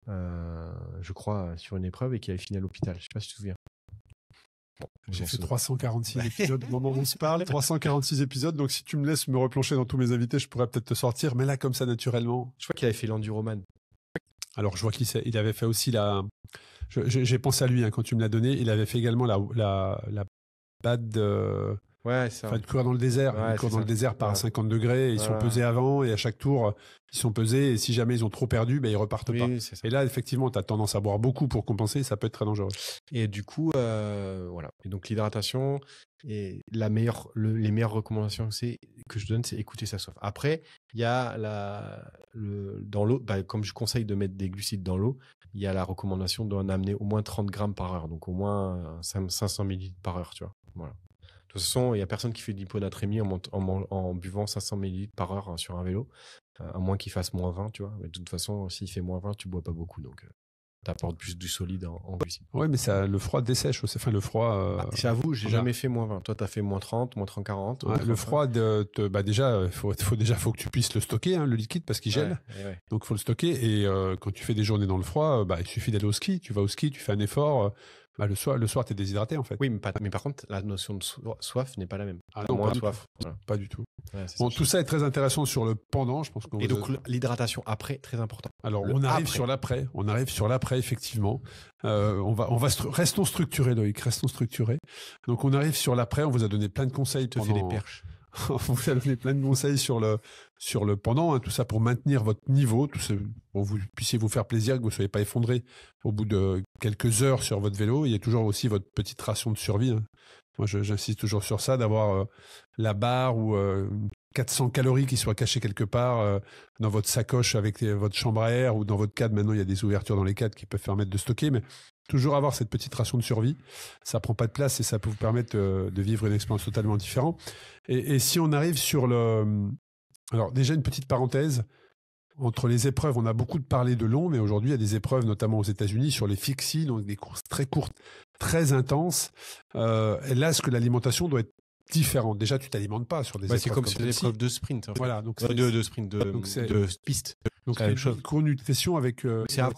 [SPEAKER 2] je crois, sur une épreuve et qui avait fini à l'hôpital. Je sais pas si tu te souviens.
[SPEAKER 3] Bon, j'ai fait 346 épisodes au moment où on se parle. 346 épisodes, donc si tu me laisses me replonger dans tous mes invités, je pourrais peut-être te sortir, mais là, comme ça, naturellement.
[SPEAKER 2] Je crois qu'il avait fait l'enduroman.
[SPEAKER 3] Alors, je vois il avait fait aussi j'ai pensé à lui, hein, quand tu me l'as donné. Il avait fait également la bad.
[SPEAKER 2] Ouais, ça.
[SPEAKER 3] Enfin, de courir dans le désert.
[SPEAKER 2] Ouais,
[SPEAKER 3] ils courent dans le désert par 50 degrés. Ils sont pesés avant et à chaque tour, ils sont pesés. Et si jamais ils ont trop perdu, ils repartent pas. Et là, effectivement, tu as tendance à boire beaucoup pour compenser. Ça peut être très dangereux.
[SPEAKER 2] Et du coup, voilà. Et donc, l'hydratation et les meilleures recommandations que je donne, c'est écouter sa soif. Après, il y a dans l'eau, comme je conseille de mettre des glucides dans l'eau, il y a la recommandation d'en amener au moins 30 grammes par heure. Donc, au moins 500 millilitres par heure, tu vois. Voilà. De toute façon, il n'y a personne qui fait de l'hyponatrémie en buvant 500 ml par heure sur un vélo, à moins qu'il fasse moins 20, tu vois. Mais de toute façon, s'il fait moins 20, tu ne bois pas beaucoup, donc tu apportes plus du solide en glucides.
[SPEAKER 3] Oui, mais le froid dessèche aussi. Enfin, le froid...
[SPEAKER 2] J'avoue, j'ai jamais fait moins 20. Toi, tu as fait moins 30, moins 30, 40.
[SPEAKER 3] Le froid, déjà, il faut que tu puisses le stocker, hein, le liquide, parce qu'il gèle.
[SPEAKER 2] Ouais.
[SPEAKER 3] Donc, il faut le stocker. Et quand tu fais des journées dans le froid, il suffit d'aller au ski. Tu vas au ski, tu fais un effort... le soir, tu es déshydraté en fait.
[SPEAKER 2] Oui, mais par contre, la notion de soif n'est pas la même.
[SPEAKER 3] Ah non, pas du tout.
[SPEAKER 2] Ouais,
[SPEAKER 3] tout ça est très intéressant sur le pendant, je pense.
[SPEAKER 2] Et donc, l'hydratation après, très important.
[SPEAKER 3] Alors, on arrive sur l'après. On arrive sur l'après, effectivement. Restons structurés, Loïc, restons structurés. Donc, on arrive sur l'après. On vous a donné plein de conseils.
[SPEAKER 2] Tu fais des perches.
[SPEAKER 3] On vous a donné plein de conseils sur le pendant, hein, tout ça pour maintenir votre niveau, tout ça, pour que vous puissiez vous faire plaisir, que vous ne soyez pas effondré au bout de quelques heures sur votre vélo. Il y a toujours aussi votre petite ration de survie, hein. Moi, j'insiste toujours sur ça, d'avoir la barre ou 400 calories qui soient cachées quelque part dans votre sacoche avec votre chambre à air, ou dans votre cadre. Maintenant, il y a des ouvertures dans les cadres qui peuvent permettre de stocker, mais toujours avoir cette petite ration de survie. Ça prend pas de place et ça peut vous permettre de vivre une expérience totalement différente. Et si on arrive sur alors déjà une petite parenthèse, entre les épreuves, on a beaucoup parlé de long, mais aujourd'hui il y a des épreuves, notamment aux États-Unis, sur les fixie, donc des courses très courtes, très intenses. Et là, est-ce que l'alimentation doit être différente? Déjà, tu t'alimentes pas sur des épreuves.
[SPEAKER 2] C'est comme sur des épreuves de sprint.
[SPEAKER 3] Voilà, donc
[SPEAKER 2] de piste.
[SPEAKER 3] Donc c'est une chronutrition avec.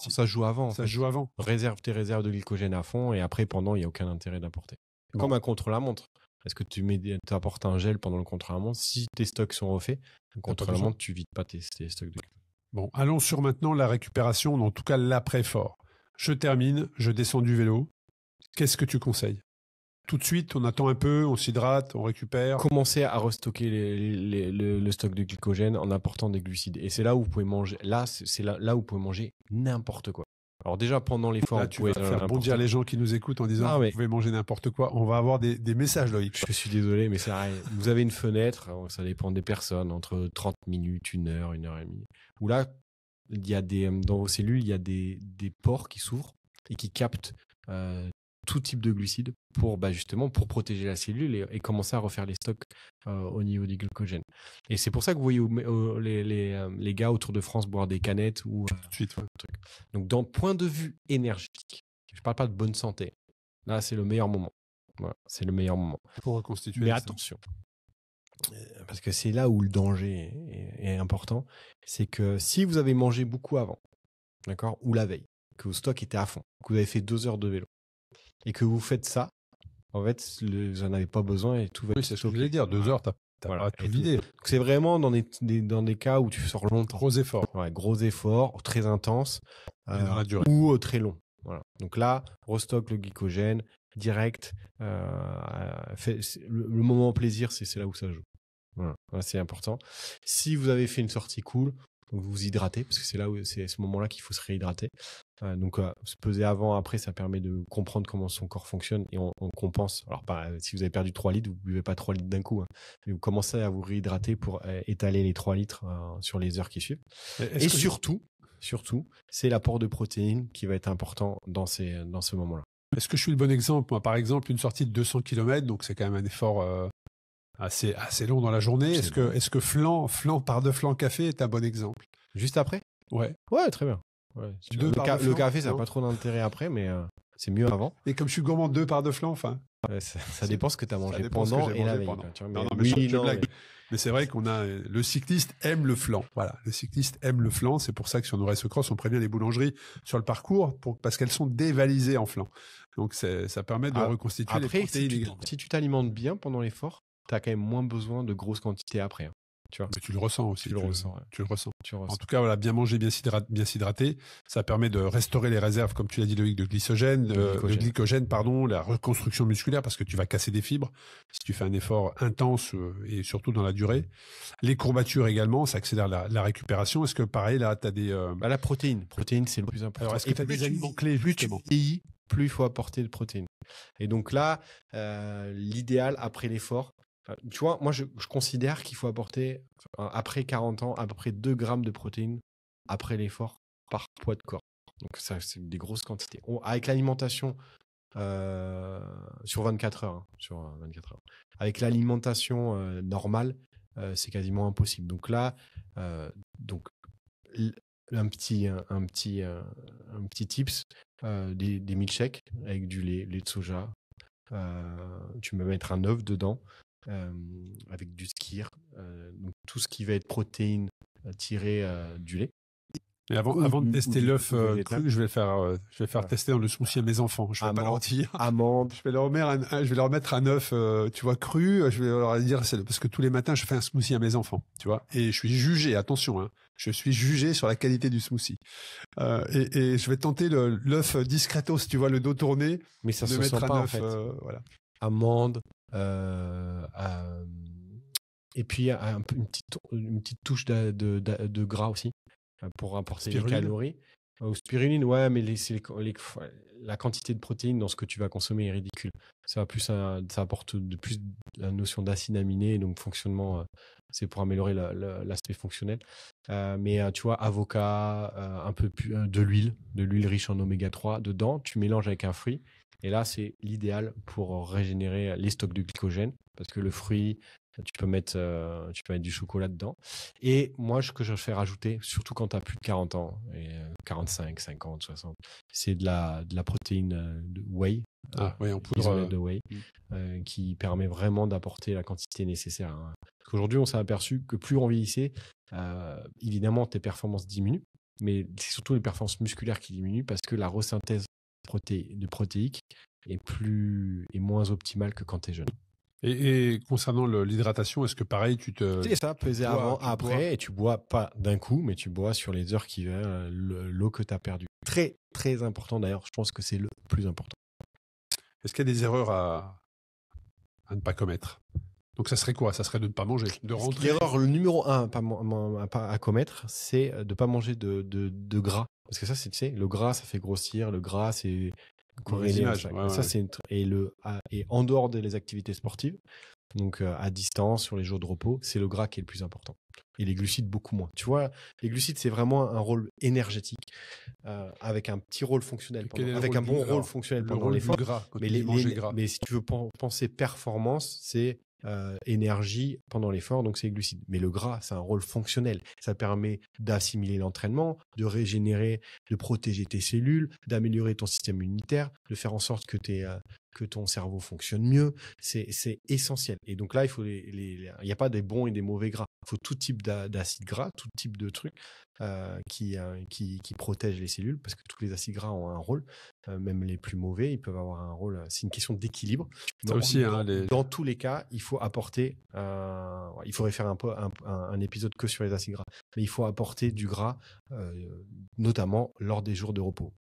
[SPEAKER 2] Ça joue avant.
[SPEAKER 3] Ça joue avant.
[SPEAKER 2] Réserve tes réserves de glycogène à fond et après, pendant, il n'y a aucun intérêt d'apporter. Comme un contre-la-montre. Est-ce que tu apportes un gel pendant le contre-la-montre? Si tes stocks sont refaits, le contre-la-montre, tu vides pas tes stocks de glycogène.
[SPEAKER 3] Bon, allons sur maintenant la récupération, en tout cas l'après-fort. Je termine, je descends du vélo. Qu'est-ce que tu conseilles? Tout de suite, on attend un peu, on s'hydrate, on récupère.
[SPEAKER 2] Commencez à restocker le stock de glycogène en apportant des glucides. Et c'est là où vous pouvez manger. C'est là où vous pouvez manger n'importe quoi. Alors déjà, pendant l'effort,
[SPEAKER 3] vous pouvez faire bondir les gens qui nous écoutent en disant vous pouvez manger n'importe quoi. On va avoir des messages, Loïc.
[SPEAKER 2] Je suis désolé, mais c'est vrai. Vous avez une fenêtre, ça dépend des personnes, entre 30 minutes, 1 heure, 1 heure et demie. Où là, il y a dans vos cellules, il y a des pores qui s'ouvrent et qui captent tout type de glucides justement pour protéger la cellule et commencer à refaire les stocks au niveau du glycogène. Et c'est pour ça que vous voyez les gars autour de France boire des canettes ou
[SPEAKER 3] tout de suite.
[SPEAKER 2] Donc, d'un point de vue énergétique, je ne parle pas de bonne santé. Là, c'est le meilleur moment. Voilà, c'est le meilleur moment.
[SPEAKER 3] Pour reconstituer.
[SPEAKER 2] Mais attention, parce que c'est là où le danger est important. C'est que si vous avez mangé beaucoup avant, d'accord, ou la veille, que vos stocks étaient à fond, que vous avez fait 2 heures de vélo, et que vous faites ça, en fait, vous n'en avez pas besoin et tout va
[SPEAKER 3] être c'est ce que je voulais dire. 2 heures, t'as pas tout vidé.
[SPEAKER 2] C'est vraiment dans des cas où tu sors longtemps.
[SPEAKER 3] Gros efforts.
[SPEAKER 2] Ouais, gros efforts, très intenses,
[SPEAKER 3] dans la durée.
[SPEAKER 2] ou très long. Voilà. Donc là, restock le glycogène, direct. Le moment plaisir, c'est là où ça joue. Voilà. C'est important. Si vous avez fait une sortie cool, vous vous hydratez, parce que c'est à ce moment-là qu'il faut se réhydrater. Donc, se peser avant, après, ça permet de comprendre comment son corps fonctionne et on compense. Alors, si vous avez perdu 3 litres, vous ne buvez pas 3 litres d'un coup. Mais vous commencez à vous réhydrater pour étaler les 3 litres sur les heures qui suivent. Et surtout, c'est l'apport de protéines qui va être important dans ce moment-là.
[SPEAKER 3] Est-ce que je suis le bon exemple? Moi, par exemple, une sortie de 200 km, donc c'est quand même un effort assez long dans la journée. Est-ce que flan part de flan café est un bon exemple?
[SPEAKER 2] Juste après?
[SPEAKER 3] Ouais,
[SPEAKER 2] très bien. Ouais. Le café, ça n'a pas trop d'intérêt après, mais c'est mieux avant.
[SPEAKER 3] Et comme je suis gourmand, 2 parts de flan, enfin.
[SPEAKER 2] Ça dépend ce que tu as mangé pendant et la veille.
[SPEAKER 3] Mais c'est vrai qu'on a le cycliste aime le flan. Voilà, le cycliste aime le flan. C'est pour ça que sur nos Race Cross, on prévient les boulangeries sur le parcours parce qu'elles sont dévalisées en flan. Donc ça permet de reconstituer les protéines.
[SPEAKER 2] Si tu t'alimentes bien pendant l'effort, tu as quand même moins besoin de grosses quantités après. Tu vois.
[SPEAKER 3] Mais tu le ressens aussi.
[SPEAKER 2] Tu le ressens.
[SPEAKER 3] En tout cas, voilà, bien manger, bien s'hydrater, ça permet de restaurer les réserves, comme tu l'as dit, Loïc, de glycogène, la reconstruction musculaire, parce que tu vas casser des fibres si tu fais un effort intense et surtout dans la durée. Les courbatures également, ça accélère la récupération. Est-ce que pareil, là, tu as des...
[SPEAKER 2] La protéine, c'est le plus important.
[SPEAKER 3] Alors, est-ce que tu as des aliments clés, justement?
[SPEAKER 2] Plus il faut apporter de protéines. Et donc là, l'idéal après l'effort, tu vois, moi je considère qu'il faut apporter, après 40 ans, à peu près 2 grammes de protéines après l'effort par poids de corps. Donc ça, c'est des grosses quantités. Avec l'alimentation sur 24 heures. Avec l'alimentation normale, c'est quasiment impossible. Donc là, un petit tips, des milkshakes avec du lait de soja. Tu peux mettre un œuf dedans. Avec du skyr, donc tout ce qui va être protéines tirées du lait.
[SPEAKER 3] Et avant de tester l'œuf cru, je vais faire tester dans le smoothie à mes enfants. Je vais pas leur dire.
[SPEAKER 2] Amande.
[SPEAKER 3] Je vais leur mettre un œuf, tu vois, cru. Je vais leur dire, parce que tous les matins, je fais un smoothie à mes enfants, tu vois. Et je suis jugé, attention, je suis jugé sur la qualité du smoothie. Et je vais tenter l'œuf discretos, tu vois, le dos tourné.
[SPEAKER 2] Mais ça se sent pas, en fait.
[SPEAKER 3] Voilà.
[SPEAKER 2] Amande. Et puis une petite touche de gras aussi pour apporter les calories. Spiruline, ouais, mais la quantité de protéines dans ce que tu vas consommer est ridicule. Ça apporte plus la notion d'acide aminé, donc fonctionnement, c'est pour améliorer l'aspect fonctionnel. Mais tu vois, avocat, un peu plus de l'huile riche en oméga 3 dedans, tu mélanges avec un fruit. Et là, c'est l'idéal pour régénérer les stocks de glycogène, parce que le fruit, tu peux mettre du chocolat dedans. Et moi, ce que je fais rajouter, surtout quand tu as plus de 40 ans, et 45, 50, 60, c'est de la protéine de whey,
[SPEAKER 3] en poudre
[SPEAKER 2] de whey, qui permet vraiment d'apporter la quantité nécessaire. Parce qu'aujourd'hui, on s'est aperçu que plus on vieillissait, évidemment, tes performances diminuent, mais c'est surtout les performances musculaires qui diminuent parce que la resynthèse de protéique est moins optimale que quand tu es jeune.
[SPEAKER 3] Et concernant l'hydratation, est-ce que pareil,
[SPEAKER 2] c'est ça, peser avant, après, et tu bois pas d'un coup, mais tu bois sur les heures qui viennent l'eau que tu as perdue. Très, très important d'ailleurs, je pense que c'est le plus important.
[SPEAKER 3] Est-ce qu'il y a des erreurs à ne pas commettre? Donc ça serait quoi? Ça serait de ne pas manger, de rentrer.
[SPEAKER 2] L'erreur numéro 1 à commettre, c'est de ne pas manger de gras. Parce que ça, le gras, ça fait grossir. Le gras, c'est corrélé. Et en dehors des activités sportives, donc à distance, sur les jours de repos, c'est le gras qui est le plus important. Et les glucides, beaucoup moins. Tu vois, les glucides, c'est vraiment un rôle énergétique avec un petit rôle fonctionnel. Avec un bon rôle fonctionnel pendant l'effort. Mais si tu veux penser performance, c'est énergie pendant l'effort, donc c'est glucides. Mais le gras, c'est un rôle fonctionnel. Ça permet d'assimiler l'entraînement, de régénérer, de protéger tes cellules, d'améliorer ton système immunitaire, de faire en sorte que ton cerveau fonctionne mieux. C'est essentiel. Et donc là, il n'y a pas des bons et des mauvais gras. Il faut tout type d'acides gras, tout type de trucs qui protègent les cellules, parce que tous les acides gras ont un rôle. Même les plus mauvais, ils peuvent avoir un rôle. C'est une question d'équilibre. Dans tous les cas, il faut apporter. Il faudrait faire un épisode que sur les acides gras, mais il faut apporter du gras, notamment lors des jours de repos.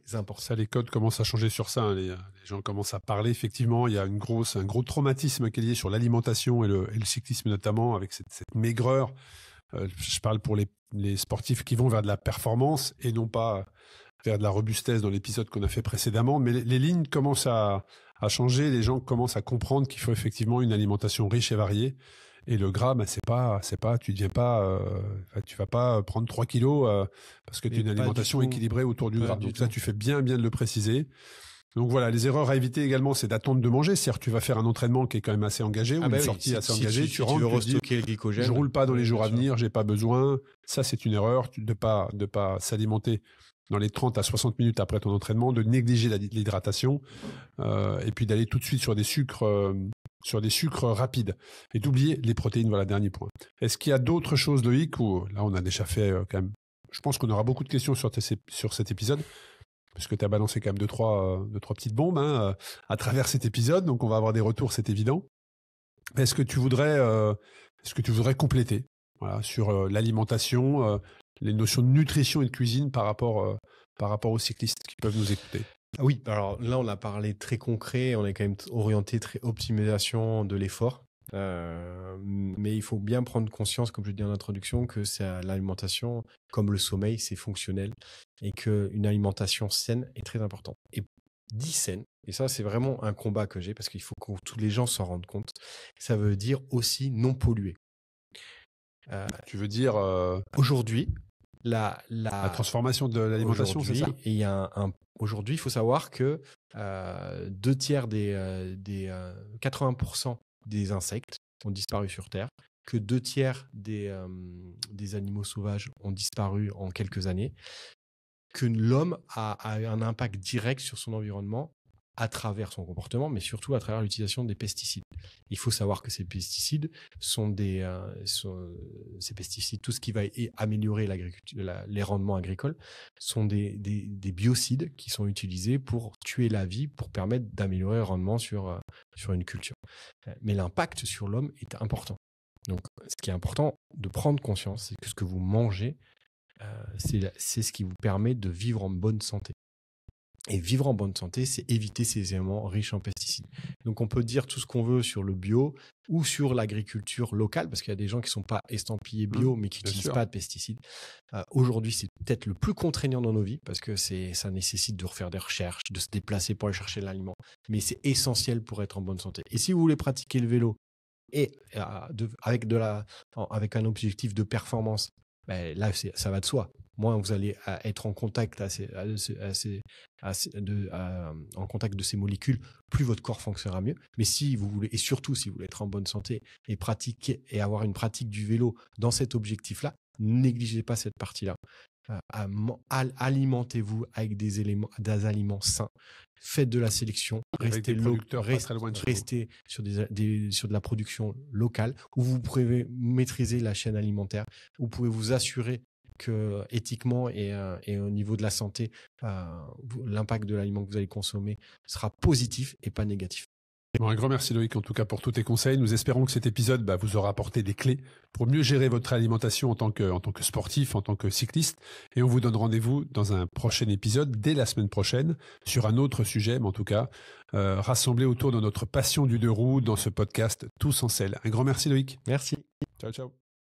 [SPEAKER 2] C'est important.
[SPEAKER 3] Ça, les codes commencent à changer sur ça. Les gens commencent à parler. Effectivement, il y a un gros traumatisme qui est lié sur l'alimentation et le cyclisme notamment, avec cette maigreur. Je parle pour les sportifs qui vont vers de la performance et non pas vers de la robustesse dans l'épisode qu'on a fait précédemment, mais les lignes commencent à changer, les gens commencent à comprendre qu'il faut effectivement une alimentation riche et variée. Et le gras, ben, c'est pas, tu vas pas prendre 3 kilos parce que tu as une alimentation équilibrée autour du gras. Donc ça, tu fais bien de le préciser. Donc voilà, les erreurs à éviter également, c'est d'attendre de manger. C'est-à-dire que tu vas faire un entraînement qui est quand même assez engagé ou une sortie assez engagée. Tu rentres, tu restocker le glycogène. Je roule pas dans les jours à venir, j'ai pas besoin. Ça, c'est une erreur de pas s'alimenter dans les 30 à 60 minutes après ton entraînement, de négliger l'hydratation et puis d'aller tout de suite sur des sucres rapides et d'oublier les protéines. Voilà, dernier point. Est-ce qu'il y a d'autres choses, Loïc, ou là on a déjà fait quand même. Je pense qu'on aura beaucoup de questions sur cet épisode. Parce que tu as balancé quand même deux, trois petites bombes à travers cet épisode, donc on va avoir des retours, c'est évident. Est-ce que tu voudrais compléter sur l'alimentation, les notions de nutrition et de cuisine par rapport aux cyclistes qui peuvent nous écouter?
[SPEAKER 2] Oui, alors là on a parlé très concret, on est quand même orienté très optimisation de l'effort. Mais il faut bien prendre conscience, comme je dis en introduction, que l'alimentation, comme le sommeil, c'est fonctionnel et qu'une alimentation saine est très importante. Et dit saine, et ça c'est vraiment un combat que j'ai parce qu'il faut que tous les gens s'en rendent compte, ça veut dire aussi non pollué.
[SPEAKER 3] Tu veux dire
[SPEAKER 2] aujourd'hui, la
[SPEAKER 3] transformation de l'alimentation, c'est ça?
[SPEAKER 2] Et il y a aujourd'hui, il faut savoir que 2 tiers des 80% des insectes ont disparu sur Terre, que 2 tiers des animaux sauvages ont disparu en quelques années, que l'homme a un impact direct sur son environnement à travers son comportement, mais surtout à travers l'utilisation des pesticides. Il faut savoir que ces pesticides sont ces pesticides, tout ce qui va améliorer les rendements agricoles, sont des biocides qui sont utilisés pour tuer la vie, pour permettre d'améliorer le rendement sur une culture. Mais l'impact sur l'homme est important. Donc, ce qui est important de prendre conscience, c'est que ce que vous mangez, c'est ce qui vous permet de vivre en bonne santé. Et vivre en bonne santé, c'est éviter ces éléments riches en pesticides. Donc, on peut dire tout ce qu'on veut sur le bio ou sur l'agriculture locale, parce qu'il y a des gens qui ne sont pas estampillés bio, mais qui n'utilisent pas de pesticides. Aujourd'hui, c'est peut-être le plus contraignant dans nos vies, parce que ça nécessite de refaire des recherches, de se déplacer pour aller chercher l'aliment. Mais c'est essentiel pour être en bonne santé. Et si vous voulez pratiquer le vélo et avec un objectif de performance, ben là, ça va de soi. Moins vous allez être en contact en contact de ces molécules, plus votre corps fonctionnera mieux. Mais si vous voulez, et surtout si vous voulez être en bonne santé et pratiquer et avoir une pratique du vélo dans cet objectif-là, négligez pas cette partie-là. Alimentez-vous avec des aliments sains. Faites de la sélection, restez sur de la production locale où vous pouvez maîtriser la chaîne alimentaire, vous pouvez vous assurer que éthiquement et au niveau de la santé, l'impact de l'aliment que vous allez consommer sera positif et pas négatif.
[SPEAKER 3] Bon, un grand merci Loïc en tout cas pour tous tes conseils. Nous espérons que cet épisode vous aura apporté des clés pour mieux gérer votre alimentation en tant que sportif, en tant que cycliste. Et on vous donne rendez-vous dans un prochain épisode dès la semaine prochaine sur un autre sujet, mais en tout cas rassemblés autour de notre passion du 2 roues dans ce podcast Tous en selle. Un grand merci Loïc.
[SPEAKER 2] Merci.
[SPEAKER 3] Ciao, ciao.